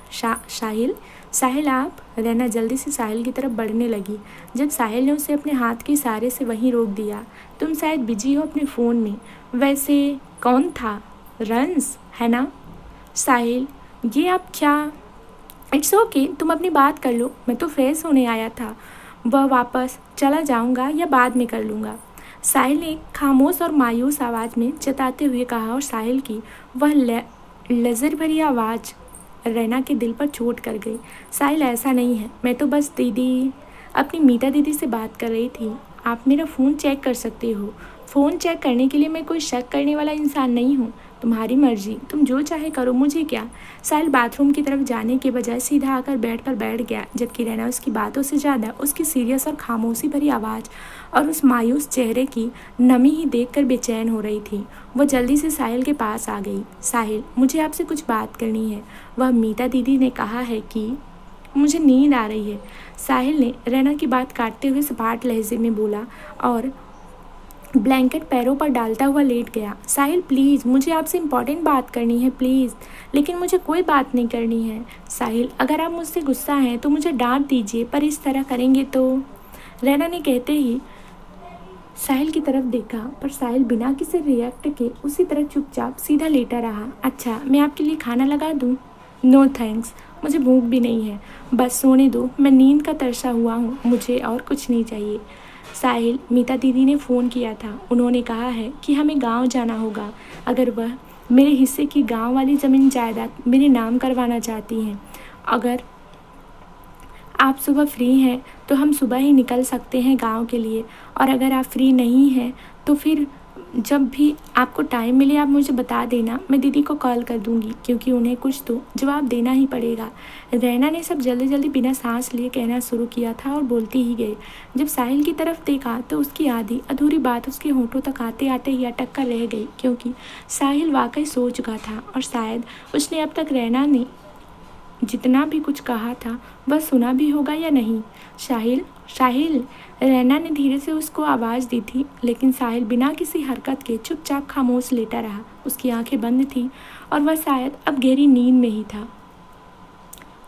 साहिल आप? रैना जल्दी से साहिल की तरफ बढ़ने लगी, जब साहिल ने उसे अपने हाथ के इशारे से वहीं रोक दिया। तुम शायद बिजी हो अपने फ़ोन में। वैसे कौन था? रंस है ना? साहिल, ये आप क्या इट्स ओके, तुम अपनी बात कर लो, मैं तो फ्रेश होने आया था। वह वापस चला जाऊंगा या बाद में कर लूँगा, साहिल ने खामोश और मायूस आवाज़ में जताते हुए कहा। और साहिल की वह लजर भरी आवाज़ रैना के दिल पर चोट कर गई। साहिल, ऐसा नहीं है, मैं तो बस दीदी, अपनी मीता दीदी से बात कर रही थी। आप मेरा फ़ोन चेक कर सकते हो। फ़ोन चेक करने के लिए मैं कोई शक करने वाला इंसान नहीं हूँ। तुम्हारी मर्जी, तुम जो चाहे करो, मुझे क्या। साहिल बाथरूम की तरफ जाने के बजाय सीधा आकर बेड पर बैठ गया, जबकि रैना उसकी बातों से ज़्यादा उसकी सीरियस और खामोशी भरी आवाज़ और उस मायूस चेहरे की नमी ही देखकर बेचैन हो रही थी। वह जल्दी से साहिल के पास आ गई। साहिल, मुझे आपसे कुछ बात करनी है। वह मीता दीदी ने कहा है कि मुझे नींद आ रही है, साहिल ने रैना की बात काटते हुए सपाट लहजे में बोला और ब्लैंकेट पैरों पर डालता हुआ लेट गया। साहिल, प्लीज़, मुझे आपसे इम्पोर्टेंट बात करनी है, प्लीज़। लेकिन मुझे कोई बात नहीं करनी है। साहिल, अगर आप मुझसे गुस्सा हैं तो मुझे डांट दीजिए, पर इस तरह करेंगे तो। रैना ने कहते ही साहिल की तरफ देखा, पर साहिल बिना किसी रिएक्ट के उसी तरह चुपचाप सीधा लेटा रहा। अच्छा, मैं आपके लिए खाना लगा दूँ? नो थैंक्स, मुझे भूख भी नहीं है, बस सोने दो, मैं नींद का तरसा हुआ हूँ, मुझे और कुछ नहीं चाहिए। साहिल, मीता दीदी ने फ़ोन किया था, उन्होंने कहा है कि हमें गांव जाना होगा। अगर वह मेरे हिस्से की गांव वाली ज़मीन जायदाद मेरे नाम करवाना चाहती हैं। अगर आप सुबह फ्री हैं तो हम सुबह ही निकल सकते हैं गांव के लिए, और अगर आप फ्री नहीं हैं तो फिर जब भी आपको टाइम मिले आप मुझे बता देना, मैं दीदी को कॉल कर दूंगी, क्योंकि उन्हें कुछ तो जवाब देना ही पड़ेगा। रैना ने सब जल्दी जल्दी बिना सांस लिए कहना शुरू किया था और बोलती ही गई। जब साहिल की तरफ देखा तो उसकी आधी अधूरी बात उसके होठों तक आते आते ही अटक कर रह गई, क्योंकि साहिल वाकई सो चुका था और शायद उसने अब तक रैना ने जितना भी कुछ कहा था वह सुना भी होगा या नहीं। साहिल, साहिल, रैना ने धीरे से उसको आवाज़ दी थी, लेकिन साहिल बिना किसी हरकत के चुपचाप खामोश लेटा रहा। उसकी आंखें बंद थीं और वह शायद अब गहरी नींद में ही था।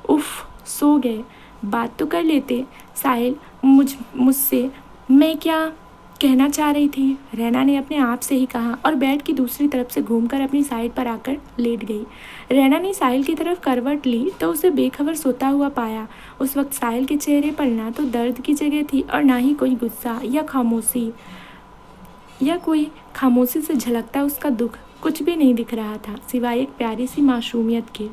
उफ, सो गए, बात तो कर लेते। साहिल, मुझसे मैं क्या कहना चाह रही थी, रैना ने अपने आप से ही कहा और बेड की दूसरी तरफ से घूमकर अपनी साइड पर आकर लेट गई। रैना ने साहिल की तरफ करवट ली तो उसे बेखबर सोता हुआ पाया। उस वक्त साहिल के चेहरे पर ना तो दर्द की जगह थी और ना ही कोई गुस्सा या कोई खामोशी से झलकता उसका दुख कुछ भी नहीं दिख रहा था, सिवाय एक प्यारी सी मासूमियत के।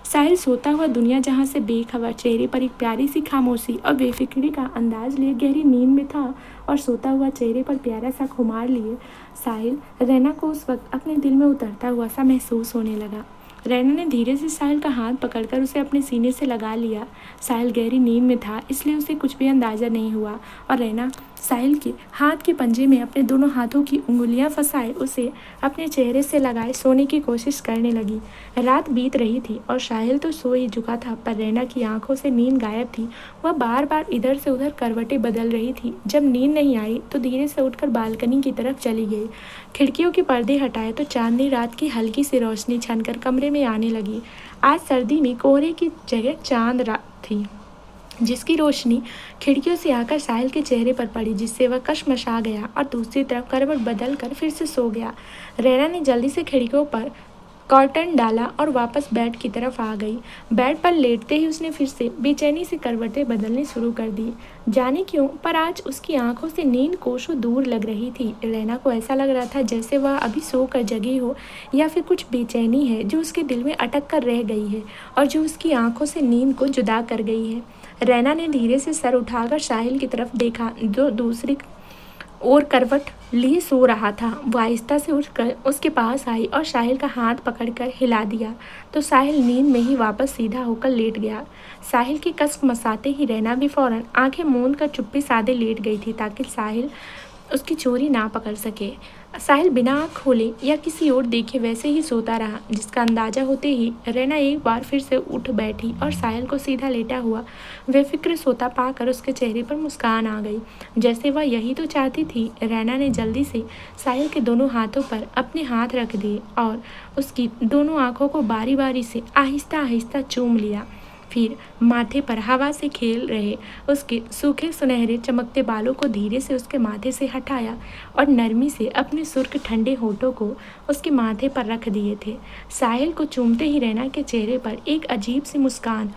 साहिल सोता हुआ दुनिया जहाँ से बेखबर, चेहरे पर एक प्यारी सी खामोशी और बेफिक्री का अंदाज लिए गहरी नींद में था, और सोता हुआ चेहरे पर प्यारा सा खुमार लिए साहिल रैना को उस वक्त अपने दिल में उतरता हुआ सा महसूस होने लगा। रैना ने धीरे से साहिल का हाथ पकड़कर उसे अपने सीने से लगा लिया। साहिल गहरी नींद में था, इसलिए उसे कुछ भी अंदाज़ा नहीं हुआ, और रैना साहिल के हाथ के पंजे में अपने दोनों हाथों की उंगलियां फंसाए उसे अपने चेहरे से लगाए सोने की कोशिश करने लगी। रात बीत रही थी और साहिल तो सो ही चुका था, पर रैना की आंखों से नींद गायब थी। वह बार बार इधर से उधर करवटें बदल रही थी। जब नींद नहीं आई तो धीरे से उठकर बालकनी की तरफ चली गई। खिड़कियों के पर्दे हटाए तो चांदनी रात की हल्की सी रोशनी छनकर कमरे में आने लगी। आज सर्दी में कोहरे की जगह चांद रात थी, जिसकी रोशनी खिड़कियों से आकर साहिल के चेहरे पर पड़ी, जिससे वह कशमशा गया और दूसरी तरफ करवट बदल कर फिर से सो गया। रैना ने जल्दी से खिड़कियों पर कर्टन डाला और वापस बेड की तरफ आ गई। बेड पर लेटते ही उसने फिर से बेचैनी से करवटें बदलनी शुरू कर दी। जाने क्यों, पर आज उसकी आंखों से नींद कोसों दूर लग रही थी। रैना को ऐसा लग रहा था जैसे वह अभी सो कर जगी हो, या फिर कुछ बेचैनी है जो उसके दिल में अटक कर रह गई है और जो उसकी आंखों से नींद को जुदा कर गई है। रैना ने धीरे से सर उठाकर साहिल की तरफ देखा, जो दूसरी ओर करवट लिए सो रहा था। वो आहिस्ता से उठकर उसके पास आई और साहिल का हाथ पकड़कर हिला दिया, तो साहिल नींद में ही वापस सीधा होकर लेट गया। साहिल की कसक मसाते ही रैना भी फौरन आंखें मूंद कर चुप्पी साधे लेट गई थी, ताकि साहिल उसकी चोरी ना पकड़ सके। साहिल बिना आँख खोले या किसी ओर देखे वैसे ही सोता रहा, जिसका अंदाजा होते ही रैना एक बार फिर से उठ बैठी और साहिल को सीधा लेटा हुआ बेफिक्र सोता पाकर उसके चेहरे पर मुस्कान आ गई, जैसे वह यही तो चाहती थी। रैना ने जल्दी से साहिल के दोनों हाथों पर अपने हाथ रख दिए और उसकी दोनों आंखों को बारी बारी से आहिस्ता आहिस्ता चूम लिया। फिर माथे पर हवा से खेल रहे उसके सूखे सुनहरे चमकते बालों को धीरे से उसके माथे से हटाया और नरमी से अपने सुर्ख ठंडे होठों को उसके माथे पर रख दिए थे। साहिल को चूमते ही रैना के चेहरे पर एक अजीब सी मुस्कान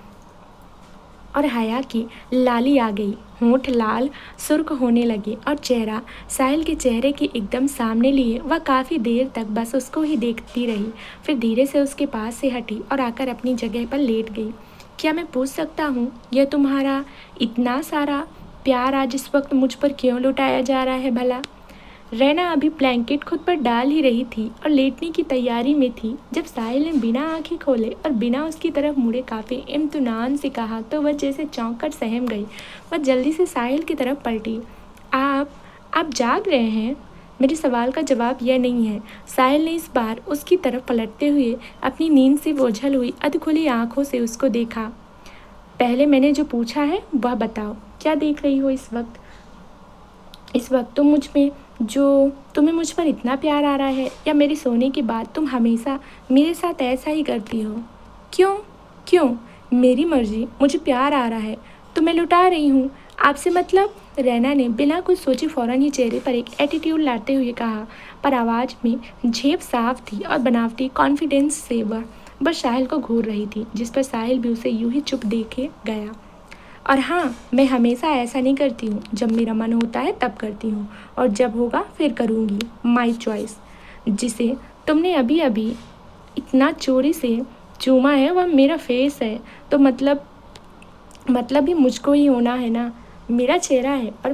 और हया की लाली आ गई। होंठ लाल सुर्ख होने लगे और चेहरा साहिल के चेहरे के एकदम सामने लिए वह काफ़ी देर तक बस उसको ही देखती रही। फिर धीरे से उसके पास से हटी और आकर अपनी जगह पर लेट गई। क्या मैं पूछ सकता हूँ, यह तुम्हारा इतना सारा प्यार आज इस वक्त मुझ पर क्यों लुटाया जा रहा है भला? रैना अभी ब्लैंकेट खुद पर डाल ही रही थी और लेटने की तैयारी में थी जब साहिल ने बिना आंखें खोले और बिना उसकी तरफ मुड़े काफ़ी इम्तिनान से कहा तो वह जैसे चौंक कर सहम गई। वह जल्दी से साहिल की तरफ पलटी। आप जाग रहे हैं? मेरे सवाल का जवाब यह नहीं है। साहिल ने इस बार उसकी तरफ पलटते हुए अपनी नींद से ओझल हुई अधखुली आंखों से उसको देखा। पहले मैंने जो पूछा है वह बताओ, क्या देख रही हो इस वक्त? इस वक्त तुम्हें मुझ पर इतना प्यार आ रहा है, या मेरे सोने के बाद तुम हमेशा मेरे साथ ऐसा ही करती हो? क्यों क्यों? मेरी मर्जी, मुझे प्यार आ रहा है तो मैं लुटा रही हूँ। आपसे मतलब? रैना ने बिना कुछ सोचे फौरन ही चेहरे पर एक एटीट्यूड लाते हुए कहा, पर आवाज़ में झेप साफ थी और बनावटी कॉन्फिडेंस से वह बस साहिल को घूर रही थी, जिस पर साहिल भी उसे यूं ही चुप देखे गया। और हाँ, मैं हमेशा ऐसा नहीं करती हूँ, जब मेरा मन होता है तब करती हूँ और जब होगा फिर करूँगी। My choice. जिसे तुमने अभी अभी इतना चोरी से चूमा है वह मेरा फेस है, तो मतलब भी मुझको ही होना है ना। मेरा चेहरा है और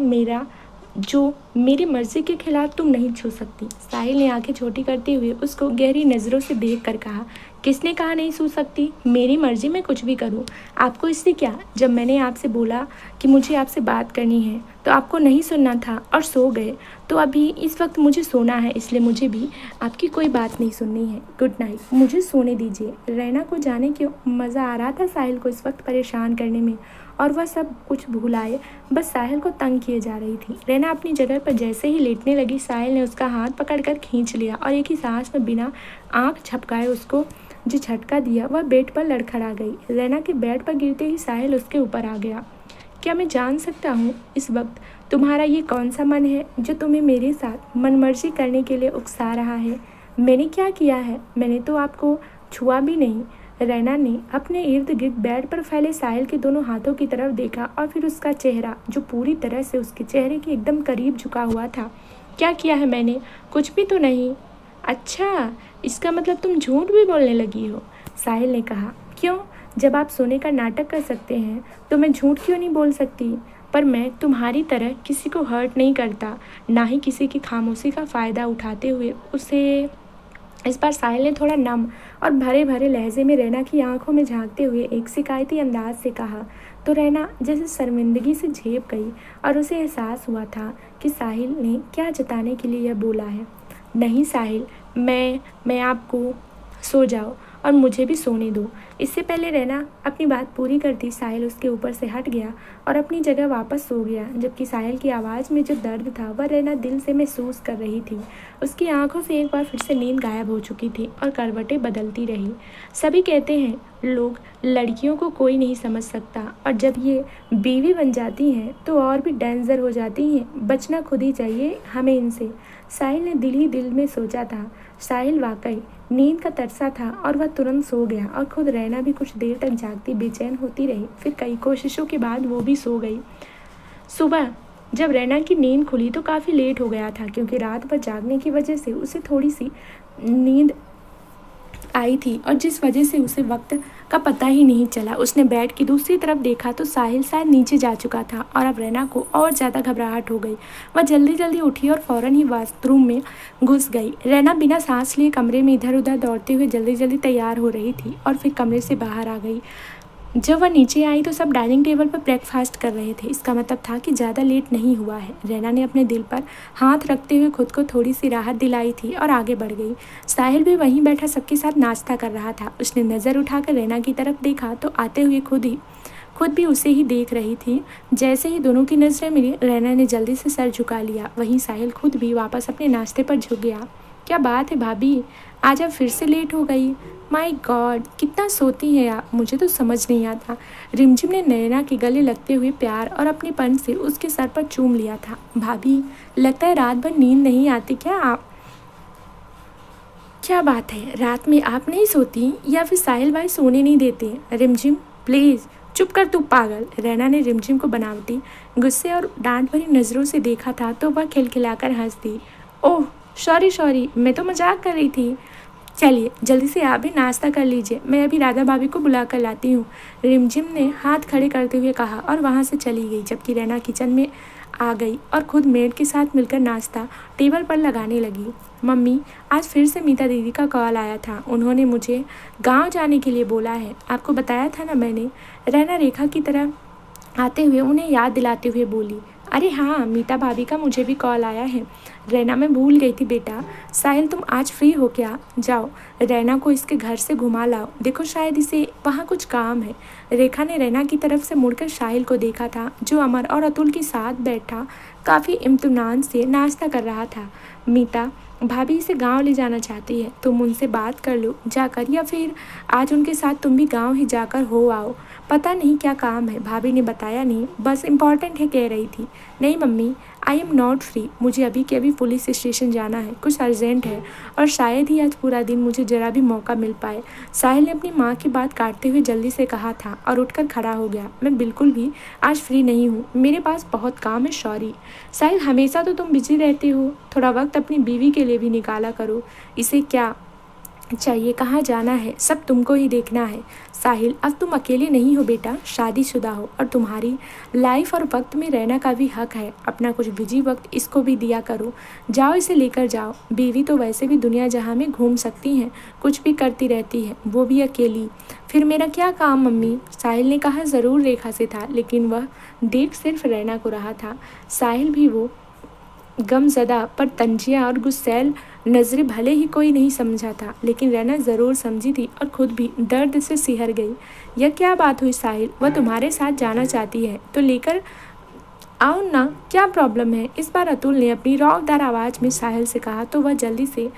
मेरी मर्जी के खिलाफ तुम नहीं छू सकती। साहिल ने आंखें छोटी करते हुए उसको गहरी नज़रों से देख कर कहा। किसने कहा नहीं छू सकती? मेरी मर्जी में कुछ भी करूं। आपको इससे क्या? जब मैंने आपसे बोला कि मुझे आपसे बात करनी है तो आपको नहीं सुनना था और सो गए। तो अभी इस वक्त मुझे सोना है, इसलिए मुझे भी आपकी कोई बात नहीं सुननी है। गुड नाइट, मुझे सोने दीजिए। रैना को जाने क्यों मज़ा आ रहा था साहिल को इस वक्त परेशान करने में, और वह सब कुछ भूलाए बस साहिल को तंग किए जा रही थी। रैना अपनी जगह पर जैसे ही लेटने लगी, साहिल ने उसका हाथ पकड़कर खींच लिया और एक ही सांस में बिना आंख झपकाए उसको जो झटका दिया वह बेड पर लड़खड़ा गई। रैना के बेड पर गिरते ही साहिल उसके ऊपर आ गया। क्या मैं जान सकता हूँ इस वक्त तुम्हारा ये कौन सा मन है जो तुम्हें मेरे साथ मनमर्जी करने के लिए उकसा रहा है? मैंने क्या किया है? मैंने तो आपको छुआ भी नहीं। रैना ने अपने इर्द गिर्द बेड पर फैले साहिल के दोनों हाथों की तरफ देखा और फिर उसका चेहरा जो पूरी तरह से उसके चेहरे के एकदम करीब झुका हुआ था। क्या किया है मैंने? कुछ भी तो नहीं। अच्छा, इसका मतलब तुम झूठ भी बोलने लगी हो? साहिल ने कहा। क्यों? जब आप सोने का नाटक कर सकते हैं तो मैं झूठ क्यों नहीं बोल सकती? पर मैं तुम्हारी तरह किसी को हर्ट नहीं करता, ना ही किसी की खामोशी का फ़ायदा उठाते हुए उसे। इस बार साहिल ने थोड़ा नम और भरे भरे लहजे में रैना की आंखों में झांकते हुए एक शिकायती अंदाज से कहा। तो रैना जैसे शर्मिंदगी से झेप गई और उसे एहसास हुआ था कि साहिल ने क्या जताने के लिए यह बोला है। नहीं साहिल, मैं आपको, सो जाओ और मुझे भी सोने दो। इससे पहले रैना अपनी बात पूरी करती साहिल उसके ऊपर से हट गया और अपनी जगह वापस सो गया, जबकि साहिल की आवाज़ में जो दर्द था वह रैना दिल से महसूस कर रही थी। उसकी आंखों से एक बार फिर से नींद गायब हो चुकी थी और करवटें बदलती रही। सभी कहते हैं लोग लड़कियों को कोई नहीं समझ सकता, और जब ये बीवी बन जाती हैं तो और भी डेंजर हो जाती हैं। बचना खुद ही चाहिए हमें इनसे। साहिल ने दिल ही दिल में सोचा था। साहिल वाकई नींद का तरसा था और वह तुरंत सो गया, और खुद रैना भी कुछ देर तक जागती बेचैन होती रही। फिर कई कोशिशों के बाद वो भी सो गई। सुबह जब रैना की नींद खुली तो काफ़ी लेट हो गया था, क्योंकि रात भर जागने की वजह से उसे थोड़ी सी नींद आई थी और जिस वजह से उसे वक्त का पता ही नहीं चला। उसने बेड की दूसरी तरफ देखा तो साहिल शायद नीचे जा चुका था और अब रैना को और ज़्यादा घबराहट हो गई। वह जल्दी जल्दी उठी और फ़ौरन ही बाथरूम में घुस गई। रैना बिना सांस लिए कमरे में इधर उधर दौड़ते हुए जल्दी जल्दी तैयार हो रही थी और फिर कमरे से बाहर आ गई। जब वह नीचे आई तो सब डाइनिंग टेबल पर ब्रेकफास्ट कर रहे थे। इसका मतलब था कि ज़्यादा लेट नहीं हुआ है। रैना ने अपने दिल पर हाथ रखते हुए खुद को थोड़ी सी राहत दिलाई थी और आगे बढ़ गई। साहिल भी वहीं बैठा सबके साथ नाश्ता कर रहा था। उसने नज़र उठाकर रैना की तरफ देखा तो आते हुए खुद भी उसे ही देख रही थी। जैसे ही दोनों की नज़रें मिली, रैना ने जल्दी से सर झुका लिया। वहीं साहिल खुद भी वापस अपने नाश्ते पर झुक गया। क्या बात है भाभी, आज आप फिर से लेट हो गई? माय गॉड, कितना सोती हैं आप, मुझे तो समझ नहीं आता। रिमझिम ने नैना के गले लगते हुए प्यार और अपनेपन से उसके सर पर चूम लिया था। भाभी, लगता है रात भर नींद नहीं आती क्या आप? क्या बात है, रात में आप नहीं सोती या फिर साहिल भाई सोने नहीं देते? रिमझिम प्लीज़ चुप कर तू पागल। रैना ने रिमझिम को बनावटी गुस्से और डांट भरी नज़रों से देखा था तो वह खिलखिलाकर हंस दी। ओह सॉरी, मैं तो मजाक कर रही थी। चलिए जल्दी से आप भी नाश्ता कर लीजिए, मैं अभी राधा भाभी को बुला कर लाती हूँ, रिमझिम ने हाथ खड़े करते हुए कहा और वहाँ से चली गई। जबकि रैना किचन में आ गई और खुद मेड के साथ मिलकर नाश्ता टेबल पर लगाने लगी। मम्मी, आज फिर से मीता दीदी का कॉल आया था, उन्होंने मुझे गांव जाने के लिए बोला है। आपको बताया था ना मैंने। रैना रेखा की तरफ आते हुए उन्हें याद दिलाते हुए बोली। अरे हाँ, मीता भाभी का मुझे भी कॉल आया है। रैना, मैं भूल गई थी बेटा। साहिल, तुम आज फ्री हो क्या? जाओ रैना को इसके घर से घुमा लाओ, देखो शायद इसे वहाँ कुछ काम है। रेखा ने रैना की तरफ से मुड़कर साहिल को देखा था, जो अमर और अतुल के साथ बैठा काफ़ी इम्तिनान से नाश्ता कर रहा था। मीता भाभी इसे गांव ले जाना चाहती है, तुम उनसे बात कर लो जाकर, या फिर आज उनके साथ तुम भी गांव ही जाकर हो आओ। पता नहीं क्या काम है, भाभी ने बताया नहीं, बस इम्पॉर्टेंट है कह रही थी। नहीं mummy, I am not free, मुझे अभी के अभी पुलिस स्टेशन जाना है, कुछ अर्जेंट है और शायद ही आज पूरा दिन मुझे ज़रा भी मौका मिल पाए। साहिल ने अपनी माँ की बात काटते हुए जल्दी से कहा था और उठकर खड़ा हो गया। मैं बिल्कुल भी आज फ्री नहीं हूँ, मेरे पास बहुत काम है, सॉरी। साहिल, हमेशा तो तुम बिजी रहते हो, थोड़ा वक्त अपनी बीवी के लिए भी निकाला करो। इसे क्या चाहिए, कहाँ जाना है, सब तुमको ही देखना है। साहिल, अब तुम अकेले नहीं हो बेटा, शादीशुदा हो और तुम्हारी लाइफ और वक्त में रहना का भी हक है। अपना कुछ बिजी वक्त इसको भी दिया करो। जाओ इसे लेकर जाओ। बीवी तो वैसे भी दुनिया जहाँ में घूम सकती हैं, कुछ भी करती रहती है, वो भी अकेली। फिर मेरा क्या काम मम्मी? साहिल ने कहा। ज़रूर रेखा से था, लेकिन वह देख सिर्फ रहना को रहा था। साहिल भी वो गमज़दा पर तंजिया और गुस्सैल नज़रें भले ही कोई नहीं समझा था, लेकिन रैना ज़रूर समझी थी और खुद भी दर्द से सिहर गई। यह क्या बात हुई साहिल? वह तुम्हारे साथ जाना चाहती है तो लेकर आओ ना, क्या प्रॉब्लम है? इस बार अतुल ने अपनी रौकदार आवाज़ में साहिल से कहा तो वह जल्दी से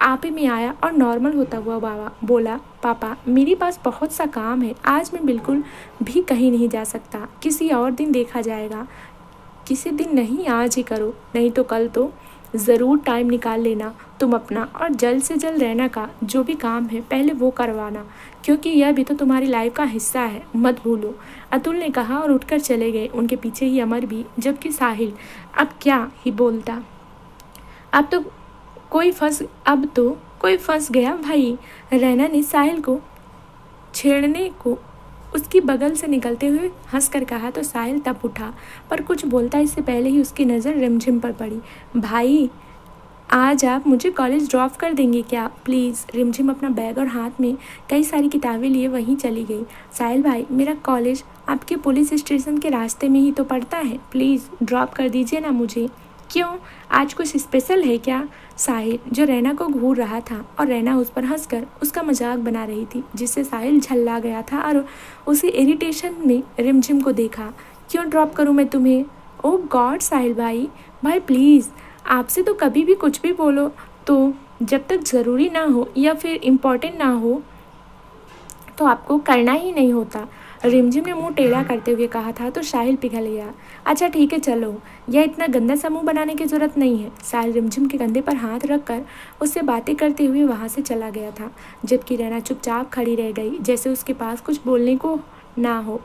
आपे में आया और नॉर्मल होता हुआ बाबा बोला, पापा मेरे पास बहुत सा काम है, आज मैं बिल्कुल भी कहीं नहीं जा सकता, किसी और दिन देखा जाएगा। किसी दिन नहीं, आज ही करो, नहीं तो कल तो ज़रूर टाइम निकाल लेना तुम अपना, और जल्द से जल्द रहना का जो भी काम है पहले वो करवाना, क्योंकि यह भी तो तुम्हारी लाइफ का हिस्सा है, मत भूलो। अतुल ने कहा और उठकर चले गए, उनके पीछे ही अमर भी, जबकि साहिल अब क्या ही बोलता। अब तो कोई फंस गया भाई। रैना ने साहिल को छेड़ने को उसकी बगल से निकलते हुए हंसकर कहा तो साहिल तब उठा, पर कुछ बोलता इससे पहले ही उसकी नज़र रिमझिम पर पड़ी। भाई, आज आप मुझे कॉलेज ड्रॉप कर देंगे क्या प्लीज़? रिमझिम अपना बैग और हाथ में कई सारी किताबें लिए वहीं चली गई। साहिल भाई, मेरा कॉलेज आपके पुलिस स्टेशन के रास्ते में ही तो पड़ता है, प्लीज़ ड्रॉप कर दीजिए ना मुझे। क्यों, आज कुछ स्पेशल है क्या? साहिल, जो रैना को घूर रहा था और रैना उस पर हंसकर उसका मजाक बना रही थी, जिससे साहिल झल्ला गया था और उसी इरिटेशन में रिमझिम को देखा। क्यों ड्रॉप करूं मैं तुम्हें? ओह गॉड साहिल भाई प्लीज़, आपसे तो कभी भी कुछ भी बोलो तो जब तक ज़रूरी ना हो या फिर इम्पोर्टेंट ना हो तो आपको करना ही नहीं होता। रिमझिम ने मुंह टेढ़ा करते हुए कहा था तो साहिल पिघल गया। अच्छा ठीक है चलो, यह इतना गंदा सा मुंह बनाने की ज़रूरत नहीं है। साहिल रिमझिम के कंधे पर हाथ रखकर उससे बातें करते हुए वहाँ से चला गया था, जबकि रैना चुपचाप खड़ी रह गई, जैसे उसके पास कुछ बोलने को ना हो।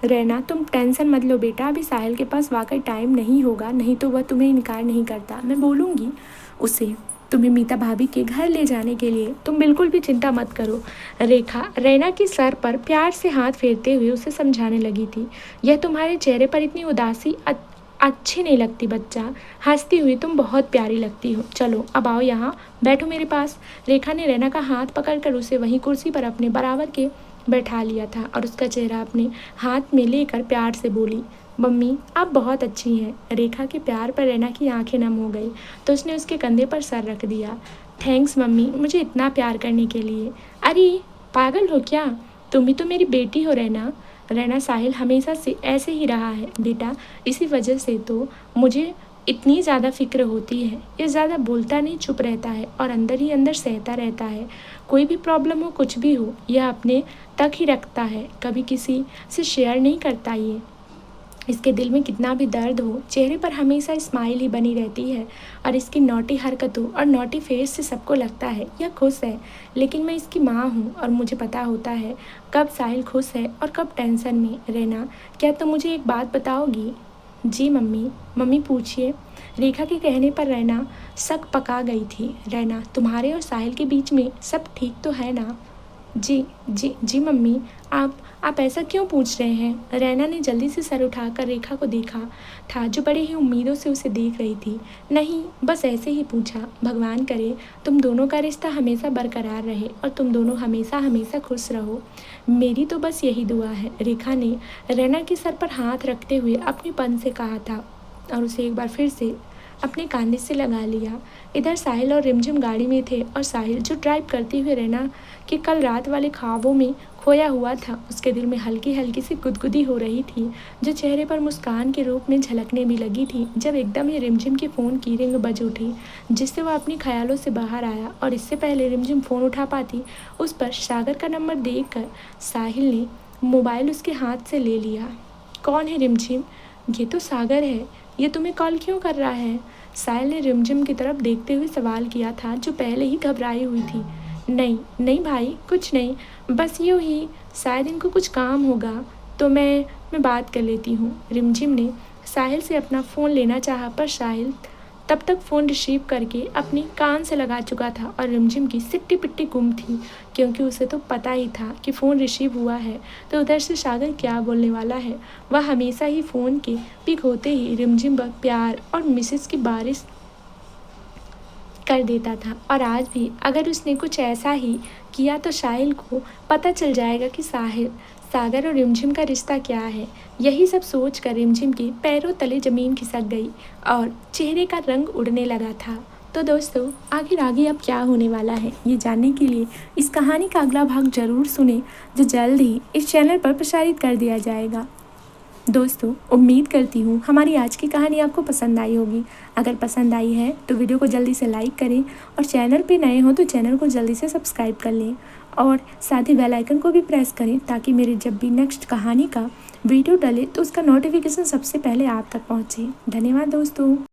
रैना, तुम टेंशन मत लो बेटा, अभी साहिल के पास वाकई टाइम नहीं होगा, नहीं तो वह तुम्हें इनकार नहीं करता। मैं बोलूँगी उसे तुम्हें मीता भाभी के घर ले जाने के लिए, तुम बिल्कुल भी चिंता मत करो। रेखा रैना के सर पर प्यार से हाथ फेरते हुए उसे समझाने लगी थी। यह तुम्हारे चेहरे पर इतनी उदासी अच्छी नहीं लगती बच्चा, हंसती हुई तुम बहुत प्यारी लगती हो। चलो अब आओ यहाँ बैठो मेरे पास। रेखा ने रैना का हाथ पकड़कर उसे वहीं कुर्सी पर अपने बराबर के बैठा लिया था और उसका चेहरा अपने हाथ में लेकर प्यार से बोली, मम्मी आप बहुत अच्छी हैं। रेखा के प्यार पर रैना की आंखें नम हो गई तो उसने उसके कंधे पर सर रख दिया। थैंक्स मम्मी, मुझे इतना प्यार करने के लिए। अरे पागल हो क्या, तुम भी तो मेरी बेटी हो रैना। रैना, साहिल हमेशा से ऐसे ही रहा है बेटा, इसी वजह से तो मुझे इतनी ज़्यादा फिक्र होती है। ये ज़्यादा बोलता नहीं, चुप रहता है और अंदर ही अंदर सहता रहता है। कोई भी प्रॉब्लम हो, कुछ भी हो, यह अपने तक ही रखता है, कभी किसी से शेयर नहीं करता। ये इसके दिल में कितना भी दर्द हो, चेहरे पर हमेशा स्माइल ही बनी रहती है और इसकी नॉटी हरकतों और नॉटी फेस से सबको लगता है यह खुश है। लेकिन मैं इसकी माँ हूँ और मुझे पता होता है कब साहिल खुश है और कब टेंशन में। रैना, क्या तुम मुझे एक बात बताओगी? जी मम्मी। मम्मी पूछिए। रेखा के कहने पर रैना शक पका गई थी। रैना, तुम्हारे और साहिल के बीच में सब ठीक तो है ना? जी जी जी मम्मी। आप ऐसा क्यों पूछ रहे हैं? रैना ने जल्दी से सर उठाकर रेखा को देखा था, जो बड़े ही उम्मीदों से उसे देख रही थी। नहीं, बस ऐसे ही पूछा। भगवान करे तुम दोनों का रिश्ता हमेशा बरकरार रहे और तुम दोनों हमेशा हमेशा खुश रहो। मेरी तो बस यही दुआ है, रेखा ने रैना के सर पर हाथ रखते हुए अपने पन से कहा था और उसे एक बार फिर से अपने कांधे से लगा लिया। इधर साहिल और रिमझिम गाड़ी में थे और साहिल, जो ड्राइव करते हुए रैना के कल रात वाले ख्वाबों में खोया हुआ था, उसके दिल में हल्की हल्की सी गुदगुदी हो रही थी, जो चेहरे पर मुस्कान के रूप में झलकने भी लगी थी जब एकदम ही रिमझिम के फ़ोन की रिंग बज उठी, जिससे वह अपने ख्यालों से बाहर आया। और इससे पहले रिमझिम फ़ोन उठा पाती, उस पर सागर का नंबर देखकर साहिल ने मोबाइल उसके हाथ से ले लिया। कौन है रिमझिम? ये तो सागर है, ये तुम्हें कॉल क्यों कर रहा है? साहिल ने रिमझिम की तरफ देखते हुए सवाल किया था, जो पहले ही घबराई हुई थी। नहीं नहीं भाई, कुछ नहीं, बस यूँ ही, शायद इनको कुछ काम होगा, तो मैं बात कर लेती हूँ। रिमझिम ने साहिल से अपना फ़ोन लेना चाहा, पर साहिल तब तक फ़ोन रिसीव करके अपनी कान से लगा चुका था और रिमझिम की सिट्टी पिट्टी गुम थी, क्योंकि उसे तो पता ही था कि फ़ोन रिसीव हुआ है तो उधर से सागर क्या बोलने वाला है। वह हमेशा ही फ़ोन के पिक होते ही रिमझिम पर प्यार और मिसेस की बारिश कर देता था, और आज भी अगर उसने कुछ ऐसा ही किया तो साहिल को पता चल जाएगा कि सागर और रिमझिम का रिश्ता क्या है। यही सब सोचकर रिमझिम के पैरों तले ज़मीन खिसक गई और चेहरे का रंग उड़ने लगा था। तो दोस्तों, आगे अब क्या होने वाला है, ये जानने के लिए इस कहानी का अगला भाग ज़रूर सुने, जो जल्द ही इस चैनल पर प्रसारित कर दिया जाएगा। दोस्तों, उम्मीद करती हूँ हमारी आज की कहानी आपको पसंद आई होगी। अगर पसंद आई है तो वीडियो को जल्दी से लाइक करें और चैनल पे नए हो तो चैनल को जल्दी से सब्सक्राइब कर लें और साथ ही बेल आइकन को भी प्रेस करें, ताकि मेरे जब भी नेक्स्ट कहानी का वीडियो डले तो उसका नोटिफिकेशन सबसे पहले आप तक पहुँचे। धन्यवाद दोस्तों।